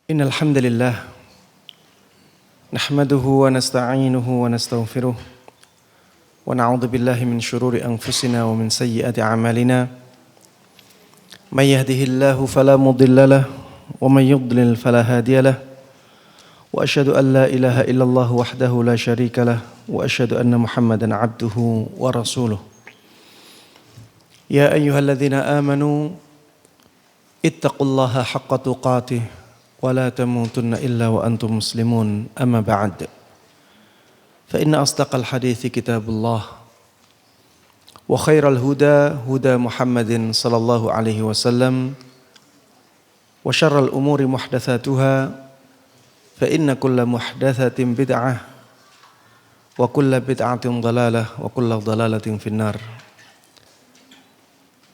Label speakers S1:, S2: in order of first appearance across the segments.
S1: Innal hamdalillah nahmaduhu wa nasta'inuhu wa nastaghfiruh wa na'udzu billahi min shururi anfusina wa min sayyiati a'malina may yahdihillahu fala mudhillalah wa may yudlil fala hadiyalah wa asyhadu an la ilaha illallah wahdahu la syarikalah wa asyhadu anna Muhammadan 'abduhu wa rasuluh. Ya ayyuhalladzina amanu ittaqullaha haqqa tuqatih wa la tamutunna illa wa antum muslimun, amma ba'd. Fa inna asdaqal hadithi kitabullah wa khairal huda huda Muhammadin sallallahu alaihi wasallam wa syarral umuri muhdatsatuha fa inna kulla muhdatsatin bid'ah wa kulla bid'atin dhalalah wa kulla dhalalatin finnar.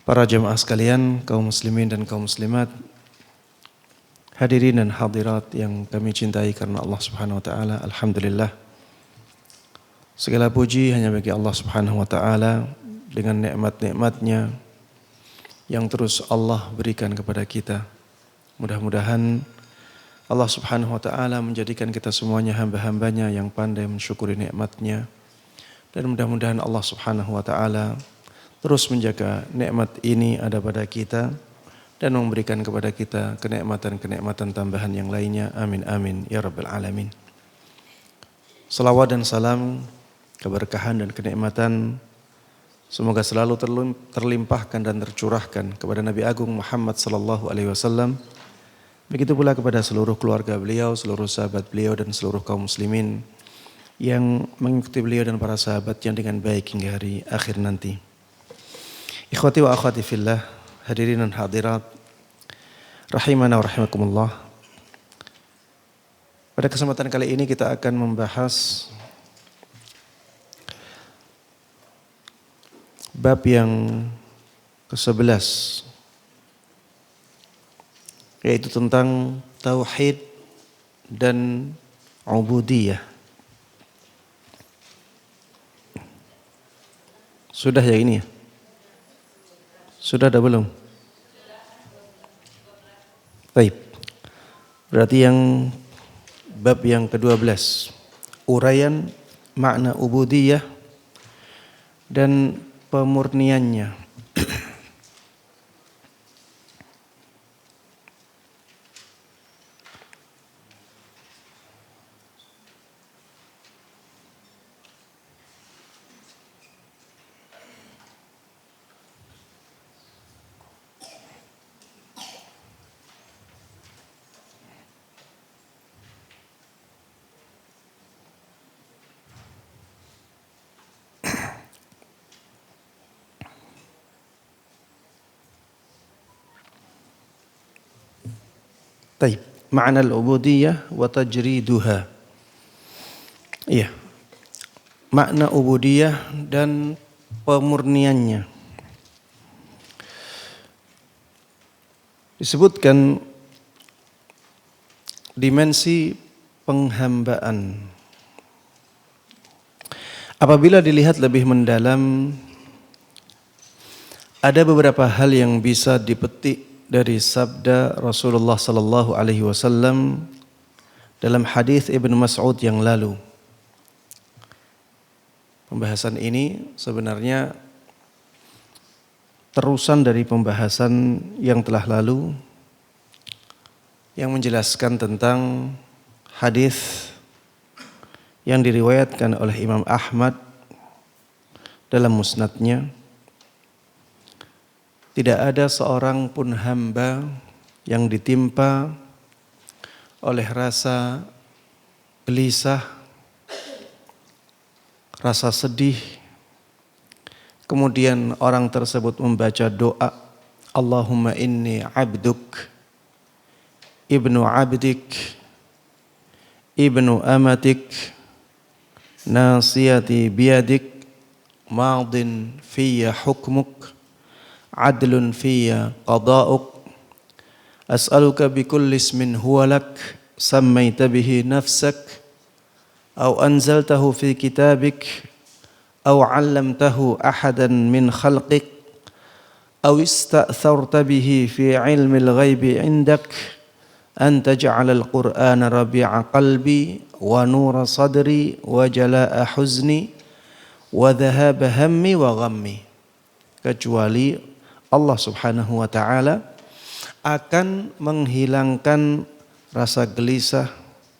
S1: Para jemaah sekalian, kaum muslimin dan kaum muslimat, hadirin dan hadirat yang kami cintai karena Allah Subhanahu wa taala, alhamdulillah. Segala puji hanya bagi Allah Subhanahu wa taala dengan nikmat-nikmatnya yang terus Allah berikan kepada kita. Mudah-mudahan Allah Subhanahu wa taala menjadikan kita semuanya hamba-hambanya yang pandai mensyukuri nikmatnya, dan mudah-mudahan Allah Subhanahu wa taala terus menjaga nikmat ini ada pada kita dan memberikan kepada kita kenikmatan-kenikmatan tambahan yang lainnya. Amin amin ya rabbal alamin. Salawat dan salam, keberkahan dan kenikmatan semoga selalu terlimpahkan dan tercurahkan kepada Nabi Agung Muhammad sallallahu alaihi wasallam. Begitu pula kepada seluruh keluarga beliau, seluruh sahabat beliau dan seluruh kaum muslimin yang mengikuti beliau dan para sahabatnya dengan baik hingga hari akhir nanti. Ikhwati wa akhwati fillah, hadirin dan hadirat rahimana wa rahimakumullah. Pada kesempatan kali ini kita akan membahas bab yang ke-11, yaitu tentang tauhid dan ubudiyah. Sudah ya ini ya? Sudah ada belum? Baik. Berarti yang bab yang ke-12, uraian makna ubudiyah dan pemurniannya. Baik, makna al-ubudiyah wa tajriduha. Iya. Makna ubudiyah dan pemurniannya. Disebutkan dimensi penghambaan. Apabila dilihat lebih mendalam, ada beberapa hal yang bisa dipetik dari sabda Rasulullah sallallahu alaihi wasallam dalam hadis Ibnu Mas'ud yang lalu. Pembahasan ini sebenarnya terusan dari pembahasan yang telah lalu yang menjelaskan tentang hadis yang diriwayatkan oleh Imam Ahmad dalam musnadnya. Tidak ada seorang pun hamba yang ditimpa oleh rasa gelisah, rasa sedih, kemudian orang tersebut membaca doa, Allahumma inni abduk, ibnu abdik, ibnu amatik, nasiyati biyadik, madin fiyya hukmuk, adlun fiyya qada'uk, as'aluka bikulli ismin huwa lak sammaita bihi nafsak aw anzaltahu fi kitabik aw 'allamtahu ahadan min khalqik aw ista'tharta bihi fi 'ilmil ghaibi 'indak anta ja'alal qur'ana rabi'a qalbi wa nura sadri wa jalaa huzni wa dhahaba hammi wa ghammi. Kecuali Allah Subhanahu wa taala akan menghilangkan rasa gelisah,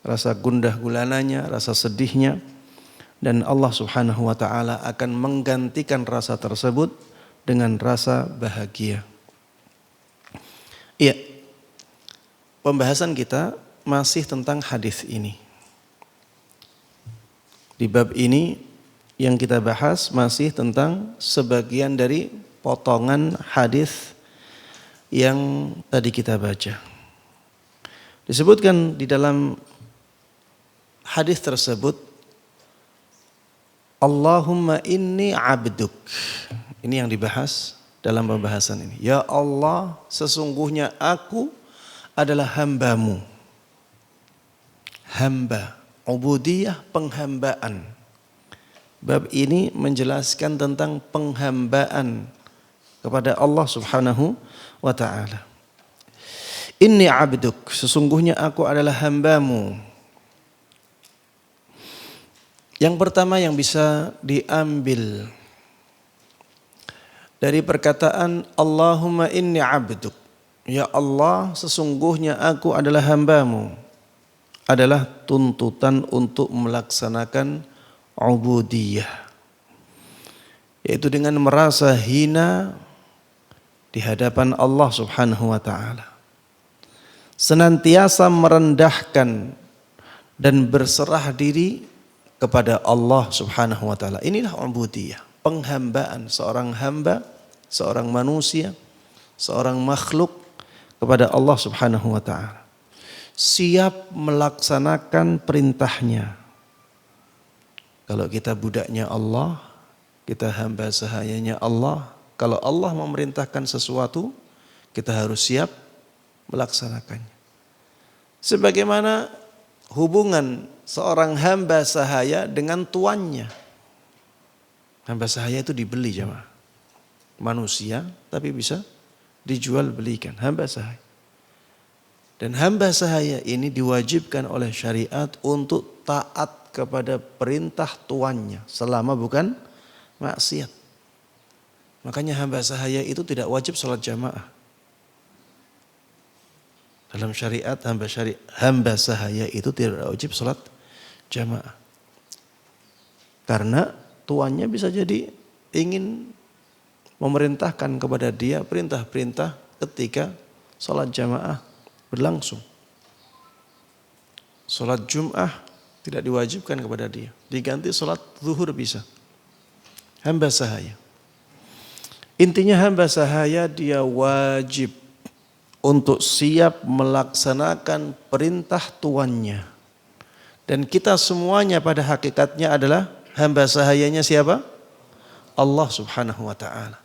S1: rasa gundah gulananya, rasa sedihnya, dan Allah Subhanahu wa taala akan menggantikan rasa tersebut dengan rasa bahagia. Iya. Pembahasan kita masih tentang hadis ini. Di bab ini yang kita bahas masih tentang sebagian dari potongan hadis yang tadi kita baca. Disebutkan di dalam hadis tersebut, Allahumma inni abduk. Ini yang dibahas dalam pembahasan ini. Ya Allah, sesungguhnya aku adalah hambamu. Hamba, ubudiyah, penghambaan. Bab ini menjelaskan tentang penghambaan kepada Allah Subhanahu wa ta'ala. Inni abduk, sesungguhnya aku adalah hambamu. Yang pertama yang bisa diambil dari perkataan Allahumma inni abduk, ya Allah, sesungguhnya aku adalah hambamu, adalah tuntutan untuk melaksanakan ubudiyah, yaitu dengan merasa hina di hadapan Allah Subhanahu wa ta'ala, senantiasa merendahkan dan berserah diri kepada Allah Subhanahu wa ta'ala. Inilah ubudiyah, penghambaan seorang hamba, seorang manusia, seorang makhluk kepada Allah Subhanahu wa ta'ala. Siap melaksanakan perintahnya. Kalau kita budaknya Allah, kita hamba sahayanya Allah. Kalau Allah memerintahkan sesuatu, kita harus siap melaksanakannya. Sebagaimana hubungan seorang hamba sahaya dengan tuannya. Hamba sahaya itu dibeli jemaah. Manusia tapi bisa dijual belikan, hamba sahaya. Dan hamba sahaya ini diwajibkan oleh syariat untuk taat kepada perintah tuannya selama bukan maksiat. Makanya hamba sahaya itu tidak wajib sholat jamaah. Dalam syariat hamba sahaya itu tidak wajib sholat jamaah. Karena tuannya bisa jadi ingin memerintahkan kepada dia perintah-perintah ketika sholat jamaah berlangsung. Sholat Jum'ah tidak diwajibkan kepada dia, diganti sholat zuhur bisa. Hamba sahaya. Intinya hamba sahaya dia wajib untuk siap melaksanakan perintah tuannya. Dan kita semuanya pada hakikatnya adalah hamba sahayanya siapa? Allah Subhanahu wa ta'ala.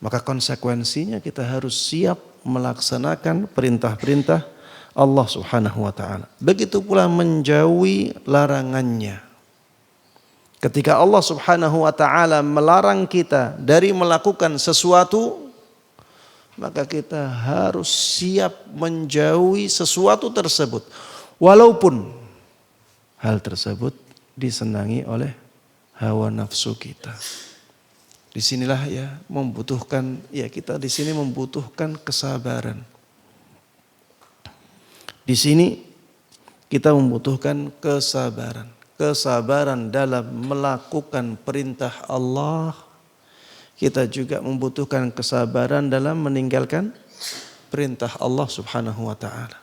S1: Maka konsekuensinya kita harus siap melaksanakan perintah-perintah Allah Subhanahu wa ta'ala. Begitu pula menjauhi larangannya. Ketika Allah Subhanahu wa ta'ala melarang kita dari melakukan sesuatu, maka kita harus siap menjauhi sesuatu tersebut. Walaupun hal tersebut disenangi oleh hawa nafsu kita. Disinilah kita di sini membutuhkan kesabaran. Di sini kita membutuhkan kesabaran. Kesabaran dalam melakukan perintah Allah. Kita juga membutuhkan kesabaran dalam meninggalkan perintah Allah Subhanahu wa ta'ala.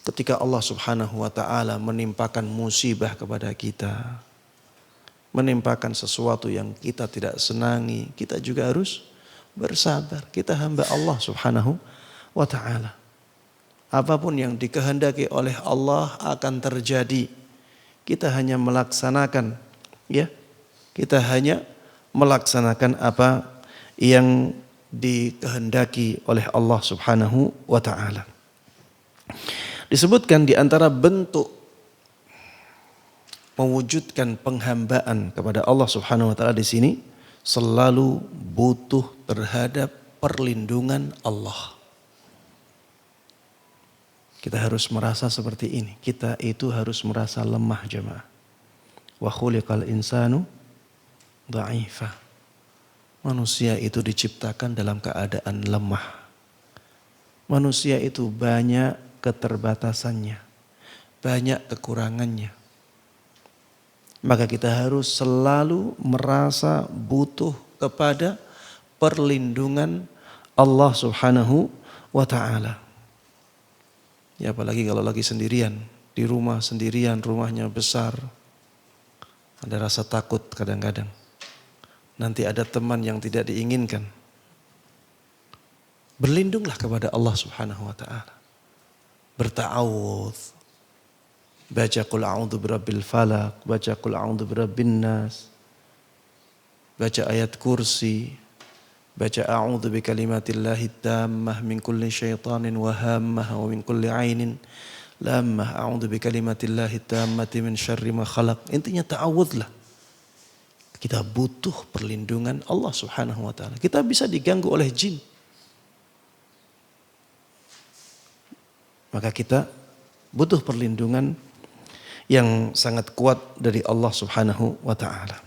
S1: Ketika Allah Subhanahu wa ta'ala menimpakan musibah kepada kita, menimpakan sesuatu yang kita tidak senangi, kita juga harus bersabar. Kita hamba Allah Subhanahu wa ta'ala. Apapun yang dikehendaki oleh Allah akan terjadi. Kita hanya melaksanakan, kita hanya melaksanakan apa yang dikehendaki oleh Allah Subhanahu wa ta'ala. Disebutkan di antara bentuk mewujudkan penghambaan kepada Allah Subhanahu wa ta'ala di sini selalu butuh terhadap perlindungan Allah. Kita harus merasa seperti ini. Kita itu harus merasa lemah jemaah. Wa khuliqal insanu dha'ifa. Manusia itu diciptakan dalam keadaan lemah. Manusia itu banyak keterbatasannya, banyak kekurangannya. Maka kita harus selalu merasa butuh kepada perlindungan Allah Subhanahu wa ta'ala. Ya apalagi kalau lagi sendirian, di rumah sendirian, rumahnya besar. Ada rasa takut kadang-kadang. Nanti ada teman yang tidak diinginkan. Berlindunglah kepada Allah Subhanahu wa ta'ala. Berta'awudz. Baca qul a'udzu birabbil falaq, baca qul a'udzu birabbin nas. Baca ayat kursi, baca a'udzu bikalimatillahi tammah min kulli syaitanin wa hammah wa min kulli ainin lammah. A'udzu bikalimatillahi tammati min syarri ma khalaq. Intinya ta'awudzlah. Kita butuh perlindungan Allah Subhanahu wa ta'ala. Kita bisa diganggu oleh jin. Maka kita butuh perlindungan yang sangat kuat dari Allah Subhanahu wa ta'ala.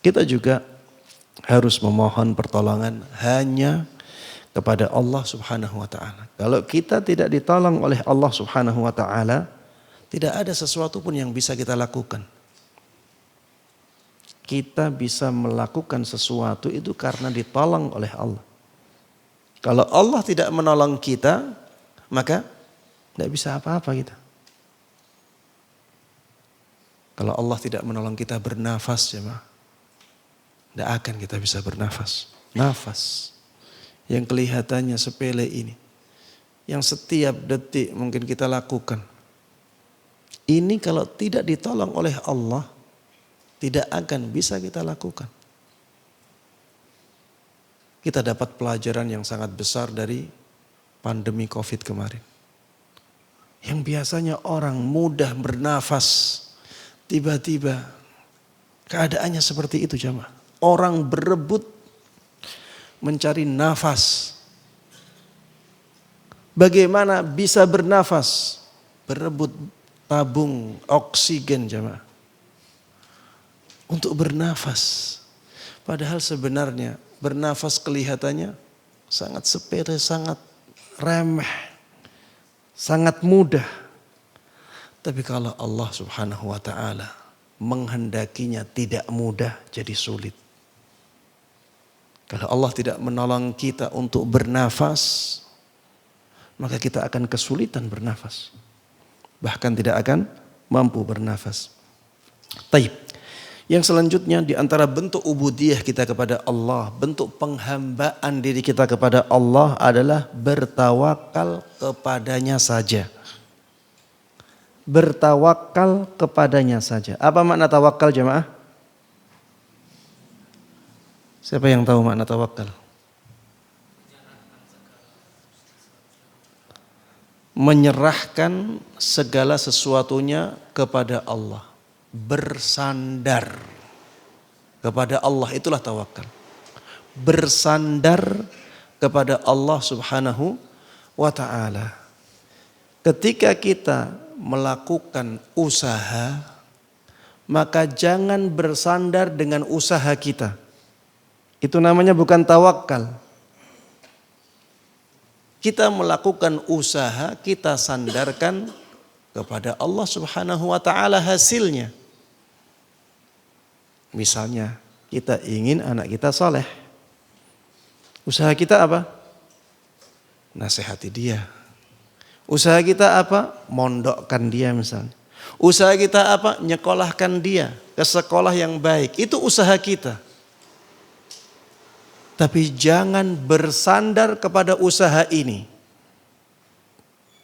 S1: Kita juga harus memohon pertolongan hanya kepada Allah Subhanahu wa ta'ala. Kalau kita tidak ditolong oleh Allah Subhanahu wa ta'ala, tidak ada sesuatu pun yang bisa kita lakukan. Kita bisa melakukan sesuatu itu karena ditolong oleh Allah. Kalau Allah tidak menolong kita, maka tidak bisa apa-apa kita. Kalau Allah tidak menolong kita bernafas, jemaah, tidak akan kita bisa bernafas. Nafas yang kelihatannya sepele ini, yang setiap detik mungkin kita lakukan. Ini kalau tidak ditolong oleh Allah, tidak akan bisa kita lakukan. Kita dapat pelajaran yang sangat besar dari pandemi COVID kemarin. Yang biasanya orang mudah bernafas, tiba-tiba keadaannya seperti itu jemaah. Orang berebut mencari nafas. Bagaimana bisa bernafas? Berebut tabung oksigen jemaah. Untuk bernafas. Padahal sebenarnya bernafas kelihatannya sangat sepele, sangat remeh, sangat mudah. Tapi kalau Allah Subhanahu wa ta'ala menghendakinya tidak mudah, jadi sulit. Kalau Allah tidak menolong kita untuk bernafas, maka kita akan kesulitan bernafas. Bahkan tidak akan mampu bernafas. Taib. Yang selanjutnya di antara bentuk ubudiyah kita kepada Allah, bentuk penghambaan diri kita kepada Allah adalah bertawakal kepadanya saja. Bertawakal kepadanya saja. Apa makna tawakal jemaah? Siapa yang tahu makna tawakal? Menyerahkan segala sesuatunya kepada Allah. Bersandar kepada Allah, itulah tawakal. Bersandar kepada Allah Subhanahu wa ta'ala. Ketika kita melakukan usaha, maka jangan bersandar dengan usaha kita. Itu namanya bukan tawakal. Kita melakukan usaha, kita sandarkan kepada Allah Subhanahu wa ta'ala hasilnya. Misalnya kita ingin anak kita saleh. Usaha kita apa? Nasihati dia. Usaha kita apa? Mondokkan dia misalnya. Usaha kita apa? Nyekolahkan dia ke sekolah yang baik. Itu usaha kita. Tapi jangan bersandar kepada usaha ini.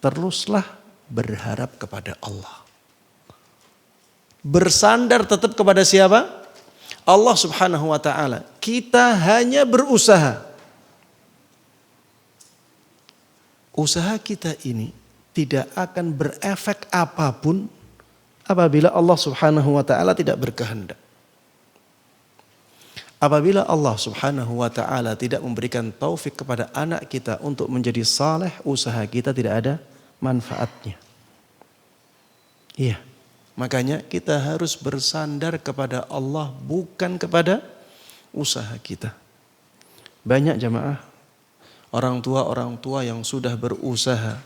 S1: Teruslah berharap kepada Allah. Bersandar tetap kepada siapa? Allah Subhanahu wa ta'ala. Kita hanya berusaha. Usaha kita ini tidak akan berefek apapun apabila Allah Subhanahu wa ta'ala tidak berkehendak. Apabila Allah Subhanahu wa ta'ala tidak memberikan taufik kepada anak kita untuk menjadi saleh, usaha kita tidak ada manfaatnya. Iya. Makanya kita harus bersandar kepada Allah, bukan kepada usaha kita. Banyak jamaah orang tua yang sudah berusaha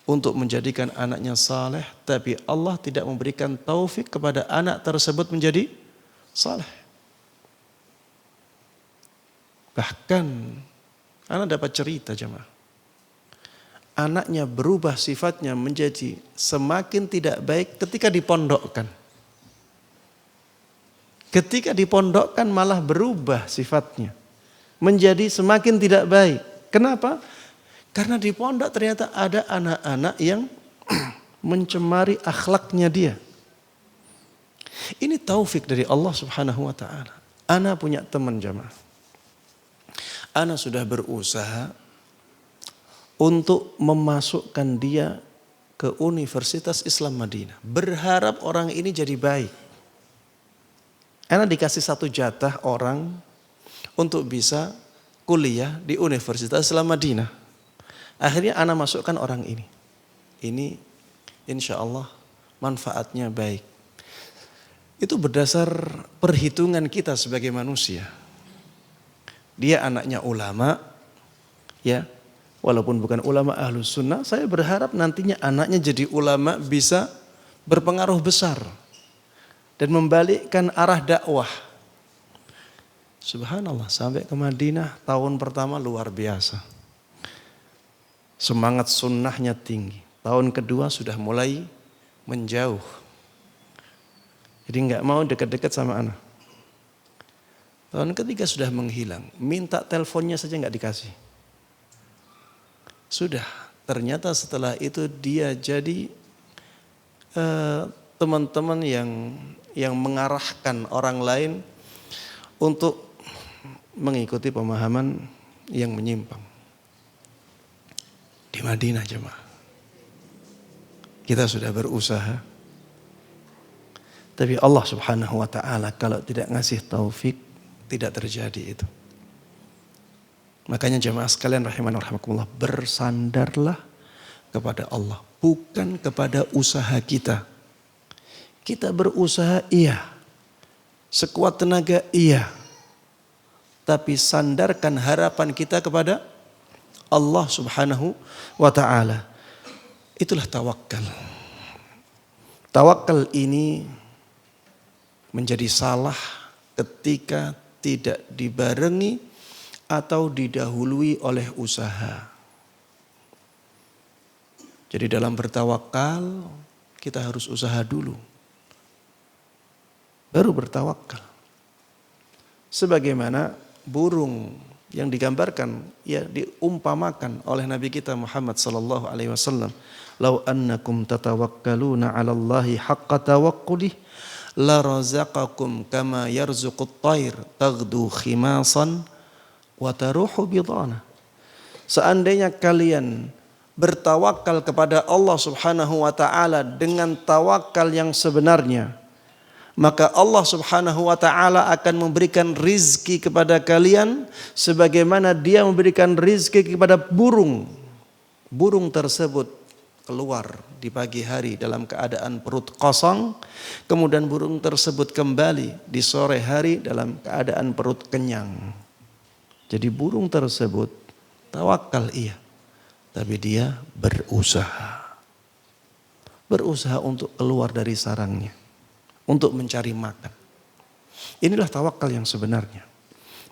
S1: untuk menjadikan anaknya saleh, tapi Allah tidak memberikan taufik kepada anak tersebut menjadi saleh. Bahkan anak dapat cerita jamaah, anaknya berubah sifatnya menjadi semakin tidak baik ketika dipondokkan. Ketika dipondokkan malah berubah sifatnya menjadi semakin tidak baik. Kenapa? Karena di pondok ternyata ada anak-anak yang mencemari akhlaknya dia. Ini taufik dari Allah Subhanahu wa taala. Ana punya teman jamaah. Ana sudah berusaha untuk memasukkan dia ke Universitas Islam Madinah. Berharap orang ini jadi baik. Ana dikasih satu jatah orang untuk bisa kuliah di Universitas Islam Madinah. Akhirnya ana masukkan orang ini. Ini insya Allah manfaatnya baik. Itu berdasar perhitungan kita sebagai manusia. Dia anaknya ulama, ya. Walaupun bukan ulama ahlus sunnah, saya berharap nantinya anaknya jadi ulama bisa berpengaruh besar dan membalikkan arah dakwah. Subhanallah, sampai ke Madinah tahun pertama luar biasa. Semangat sunnahnya tinggi. Tahun kedua sudah mulai menjauh. Jadi nggak mau dekat-dekat sama anak. Tahun ketiga sudah menghilang. Minta teleponnya saja nggak dikasih. Sudah, ternyata setelah itu dia jadi teman-teman yang mengarahkan orang lain untuk mengikuti pemahaman yang menyimpang. Di Madinah jemaah. Kita sudah berusaha. Tapi Allah Subhanahu wa taala kalau tidak ngasih taufik, tidak terjadi itu. Makanya jemaah sekalian rahimani rahimakumullah, bersandarlah kepada Allah, bukan kepada usaha kita. Kita berusaha iya, sekuat tenaga iya, tapi sandarkan harapan kita kepada Allah Subhanahu wa taala. Itulah tawakal. Tawakal ini menjadi salah ketika tidak dibarengi atau didahului oleh usaha. Jadi dalam bertawakal kita harus usaha dulu, baru bertawakal. Sebagaimana burung yang digambarkan, ya diumpamakan oleh Nabi kita Muhammad sallallahu alaihi wasallam, "Lau annakum tatawakkaluna 'ala Allahi haqqa tawakkuli la razaqakum kama yarzuqut thair taghdu khimasan wa taruhu bidana." Seandainya kalian bertawakal kepada Allah Subhanahu wa taala dengan tawakal yang sebenarnya, maka Allah Subhanahu wa taala akan memberikan rizki kepada kalian sebagaimana Dia memberikan rizki kepada burung. Burung tersebut keluar di pagi hari dalam keadaan perut kosong, kemudian burung tersebut kembali di sore hari dalam keadaan perut kenyang. Jadi burung tersebut tawakal iya, tapi dia berusaha. Berusaha untuk keluar dari sarangnya, untuk mencari makan. Inilah tawakal yang sebenarnya.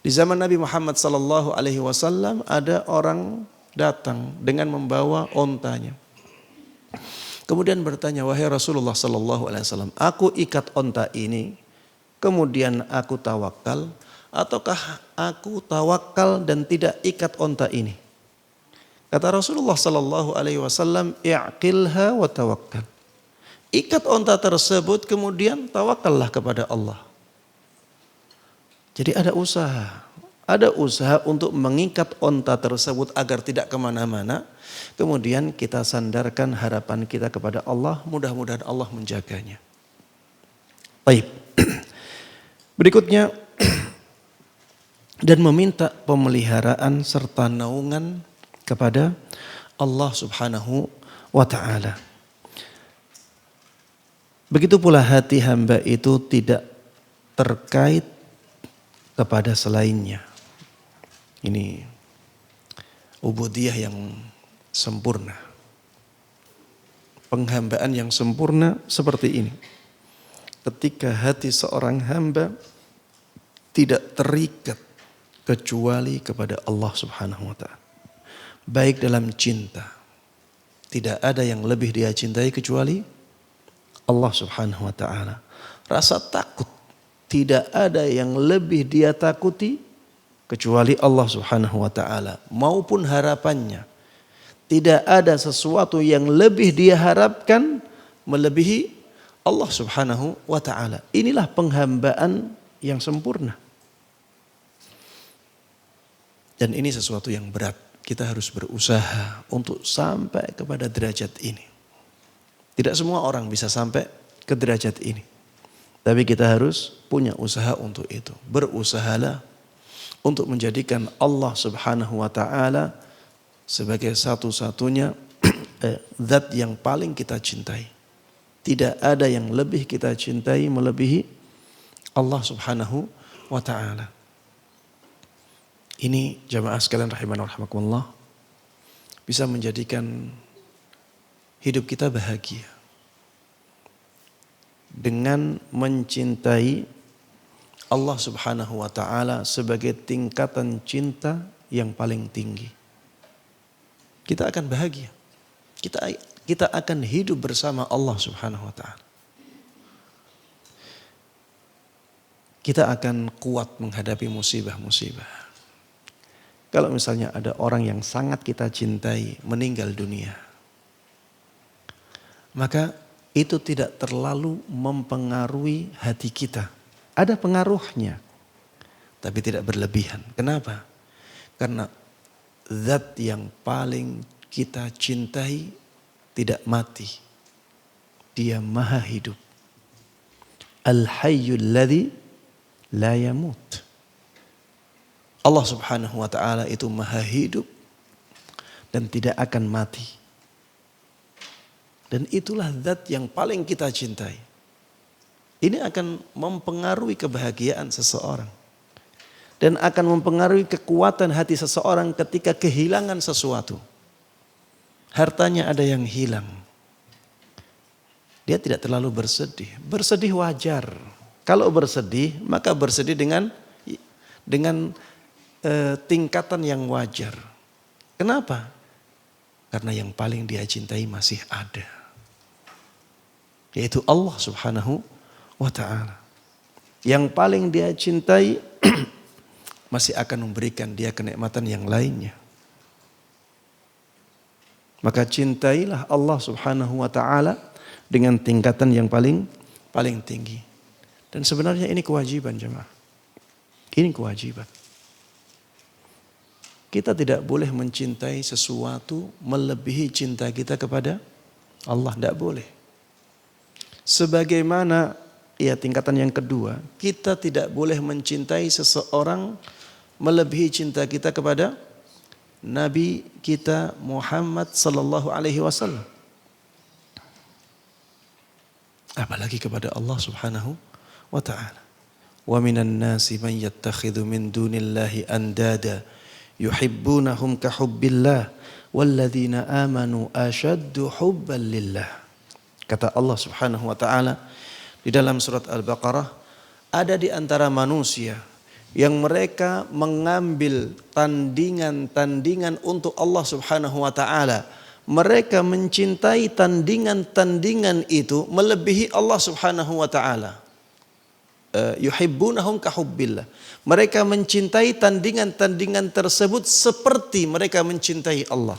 S1: Di zaman Nabi Muhammad sallallahu alaihi wasallam ada orang datang dengan membawa ontanya. Kemudian bertanya, "Wahai Rasulullah sallallahu alaihi wasallam, aku ikat onta ini, kemudian aku tawakal, ataukah aku tawakal dan tidak ikat onta ini?" Kata Rasulullah sallallahu alaihi wasallam, "I'qilha wa tawakkal." Ikat onta tersebut, kemudian tawakallah kepada Allah. Jadi ada usaha untuk mengikat onta tersebut agar tidak kemana-mana. Kemudian kita sandarkan harapan kita kepada Allah, mudah-mudahan Allah menjaganya. Baik. Berikutnya, dan meminta pemeliharaan serta naungan kepada Allah Subhanahu wa ta'ala. Begitu pula hati hamba itu tidak terkait kepada selainnya. Ini ubudiyah yang sempurna. Penghambaan yang sempurna seperti ini. Ketika hati seorang hamba tidak terikat kecuali kepada Allah Subhanahu wa ta'ala. Baik dalam cinta. Tidak ada yang lebih dia cintai kecuali Allah Subhanahu wa ta'ala. Rasa takut. Tidak ada yang lebih dia takuti kecuali Allah Subhanahu wa ta'ala. Maupun harapannya. Tidak ada sesuatu yang lebih dia harapkan melebihi Allah Subhanahu wa ta'ala. Inilah penghambaan yang sempurna. Dan ini sesuatu yang berat. Kita harus berusaha untuk sampai kepada derajat ini. Tidak semua orang bisa sampai ke derajat ini. Tapi kita harus punya usaha untuk itu. Berusahalah untuk menjadikan Allah Subhanahu wa ta'ala sebagai satu-satunya zat yang paling kita cintai. Tidak ada yang lebih kita cintai melebihi Allah Subhanahu wa ta'ala. Ini jamaah sekalian rahimana rahimakumullah bisa menjadikan hidup kita bahagia dengan mencintai Allah Subhanahu wa ta'ala sebagai tingkatan cinta yang paling tinggi. Kita akan bahagia. Kita akan hidup bersama Allah Subhanahu wa ta'ala. Kita akan kuat menghadapi musibah-musibah. Kalau misalnya ada orang yang sangat kita cintai meninggal dunia, maka itu tidak terlalu mempengaruhi hati kita. Ada pengaruhnya, tapi tidak berlebihan. Kenapa? Karena zat yang paling kita cintai tidak mati. Dia maha hidup. Al-hayyul ladzi la yamut. Allah Subhanahu wa ta'ala itu maha hidup dan tidak akan mati. Dan itulah zat yang paling kita cintai. Ini akan mempengaruhi kebahagiaan seseorang. Dan akan mempengaruhi kekuatan hati seseorang ketika kehilangan sesuatu. Hartanya ada yang hilang. Dia tidak terlalu bersedih. Bersedih wajar. Kalau bersedih, maka bersedih dengan tingkatan yang wajar. Kenapa? Karena yang paling dia cintai masih ada. Yaitu Allah Subhanahu wa ta'ala. Yang paling dia cintai masih akan memberikan dia kenikmatan yang lainnya. Maka cintailah Allah Subhanahu wa ta'ala dengan tingkatan yang paling tinggi. Dan sebenarnya ini kewajiban jemaah. Ini kewajiban. Kita tidak boleh mencintai sesuatu melebihi cinta kita kepada Allah. Tidak boleh. Sebagaimana tingkatan yang kedua, kita tidak boleh mencintai seseorang melebihi cinta kita kepada Nabi kita Muhammad sallallahu alaihi wasallam. Apalagi kepada Allah Subhanahu wa ta'ala. Wa minan nasi man yattakhidhu min dunillahi andada yuhibbunahum ka hubbillah walladzina amanu ashaddu hubban lillah. Kata Allah Subhanahu wa ta'ala di dalam surat Al-Baqarah, ada di antara manusia yang mereka mengambil tandingan-tandingan untuk Allah Subhanahu wa ta'ala. Mereka mencintai tandingan-tandingan itu melebihi Allah Subhanahu wa ta'ala. Yuhibbunahum ka hubbillah. Mereka mencintai tandingan-tandingan tersebut seperti mereka mencintai Allah.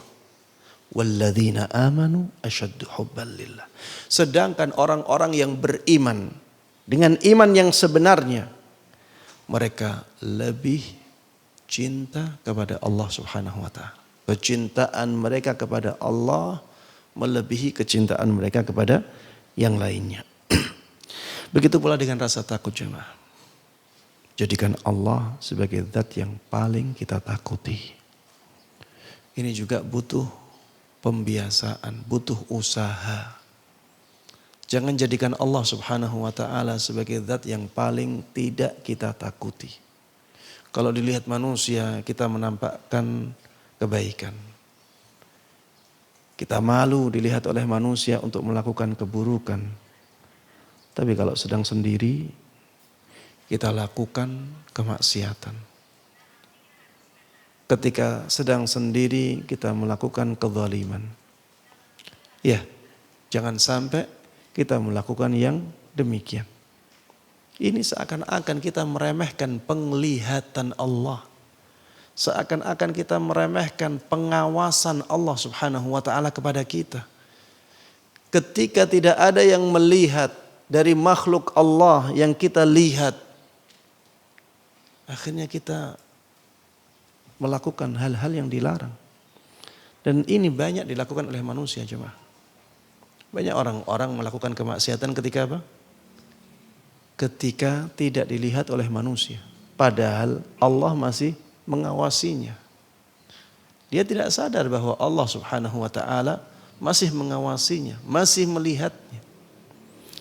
S1: Walladzina amanu asyaddu hubban lillah. Sedangkan orang-orang yang beriman dengan iman yang sebenarnya, mereka lebih cinta kepada Allah Subhanahu wa ta'ala. Kecintaan mereka kepada Allah melebihi kecintaan mereka kepada yang lainnya. Begitu pula dengan rasa takut jemaah. Jadikan Allah sebagai zat yang paling kita takuti. Ini juga butuh pembiasaan, butuh usaha. Jangan jadikan Allah Subhanahu wa ta'ala sebagai zat yang paling tidak kita takuti. Kalau dilihat manusia, kita menampakkan kebaikan. Kita malu dilihat oleh manusia untuk melakukan keburukan. Tapi kalau sedang sendiri, kita lakukan kemaksiatan. Ketika sedang sendiri, kita melakukan kezaliman. Ya, jangan sampai kita melakukan yang demikian. Ini seakan-akan kita meremehkan penglihatan Allah. Seakan-akan kita meremehkan pengawasan Allah Subhanahu wa ta'ala kepada kita. Ketika tidak ada yang melihat dari makhluk Allah yang kita lihat, akhirnya kita melakukan hal-hal yang dilarang. Dan ini banyak dilakukan oleh manusia, jemaah. Banyak orang-orang melakukan kemaksiatan ketika apa? Ketika tidak dilihat oleh manusia. Padahal Allah masih mengawasinya. Dia tidak sadar bahwa Allah Subhanahu wa ta'ala masih mengawasinya, masih melihatnya.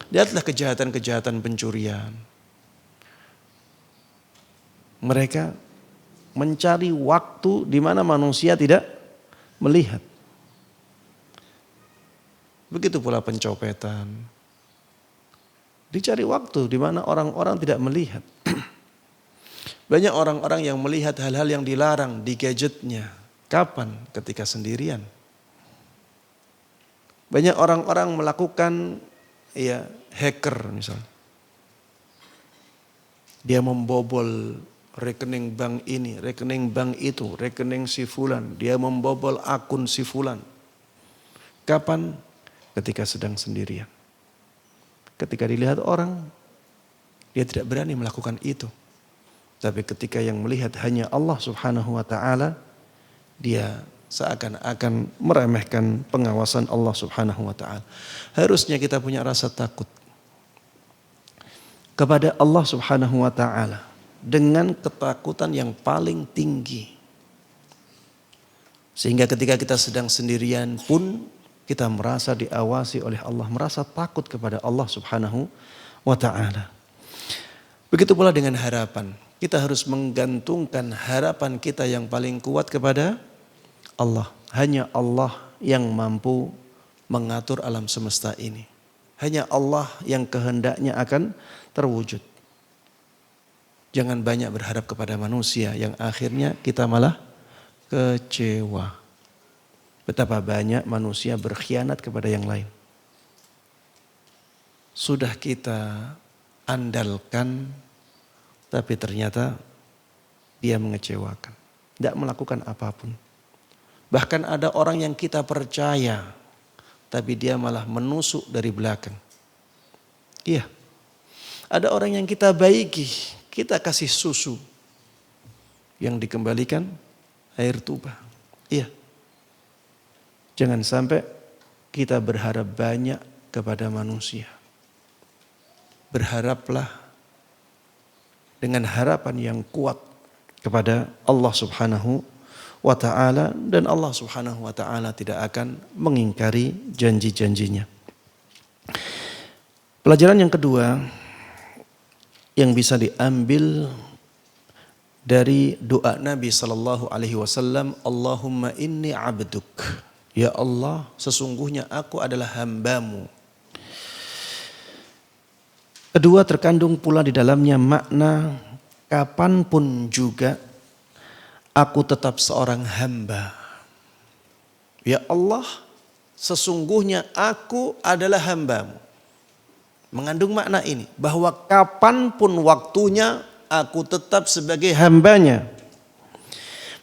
S1: Lihatlah kejahatan-kejahatan pencurian. Mereka mencari waktu di mana manusia tidak melihat. Begitu pula pencopetan. Dicari waktu di mana orang-orang tidak melihat. Banyak orang-orang yang melihat hal-hal yang dilarang di gadgetnya. Kapan? Ketika sendirian. Banyak orang-orang melakukan hacker misalnya. Dia membobol rekening bank ini, rekening bank itu, rekening si fulan. Dia membobol akun si fulan. Kapan? Ketika sedang sendirian. Ketika dilihat orang, dia tidak berani melakukan itu. Tapi ketika yang melihat hanya Allah Subhanahu wa ta'ala, dia seakan-akan meremehkan pengawasan Allah Subhanahu wa ta'ala. Harusnya kita punya rasa takut kepada Allah Subhanahu wa ta'ala dengan ketakutan yang paling tinggi. Sehingga ketika kita sedang sendirian pun kita merasa diawasi oleh Allah, merasa takut kepada Allah Subhanahu wa ta'ala. Begitu pula dengan harapan. Kita harus menggantungkan harapan kita yang paling kuat kepada Allah. Hanya Allah yang mampu mengatur alam semesta ini. Hanya Allah yang kehendaknya akan terwujud. Jangan banyak berharap kepada manusia yang akhirnya kita malah kecewa. Betapa banyak manusia berkhianat kepada yang lain. Sudah kita andalkan, tapi ternyata dia mengecewakan. Tidak melakukan apapun. Bahkan ada orang yang kita percaya, tapi dia malah menusuk dari belakang. Iya. Ada orang yang kita baiki, kita kasih susu. Yang dikembalikan air tuba. Iya. Jangan sampai kita berharap banyak kepada manusia. Berharaplah dengan harapan yang kuat kepada Allah Subhanahu wa ta'ala. Dan Allah Subhanahu wa ta'ala tidak akan mengingkari janji-janjinya. Pelajaran yang kedua yang bisa diambil dari doa Nabi sallallahu alaihi wasallam, Allahumma inni abduk. Ya Allah, sesungguhnya aku adalah hamba-Mu. Kedua, terkandung pula di dalamnya makna kapanpun juga aku tetap seorang hamba. Ya Allah, sesungguhnya aku adalah hamba-Mu. Mengandung makna ini, bahwa kapanpun waktunya aku tetap sebagai hamba-Nya.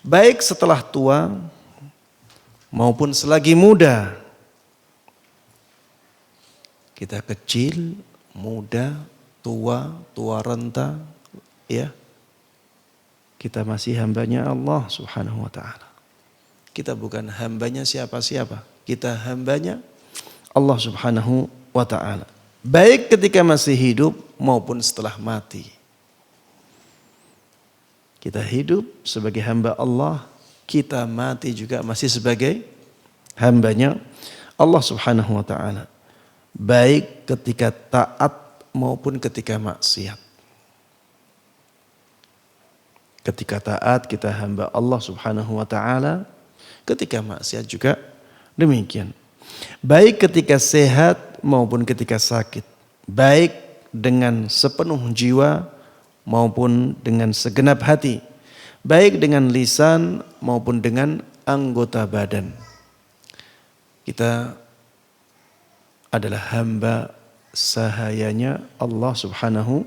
S1: Baik setelah tua maupun selagi muda. Kita kecil, muda, tua, tua renta, ya. Kita masih hambanya Allah Subhanahu wa ta'ala. Kita bukan hambanya siapa-siapa. Kita hambanya Allah Subhanahu wa ta'ala. Baik ketika masih hidup maupun setelah mati. Kita hidup sebagai hamba Allah, kita mati juga masih sebagai hambanya Allah Subhanahu wa taala. Baik ketika taat maupun ketika maksiat. Ketika taat kita hamba Allah Subhanahu wa taala, ketika maksiat juga demikian. Baik ketika sehat maupun ketika sakit. Baik dengan sepenuh jiwa maupun dengan segenap hati. Baik dengan lisan maupun dengan anggota badan. Kita adalah hamba sahayanya Allah Subhanahu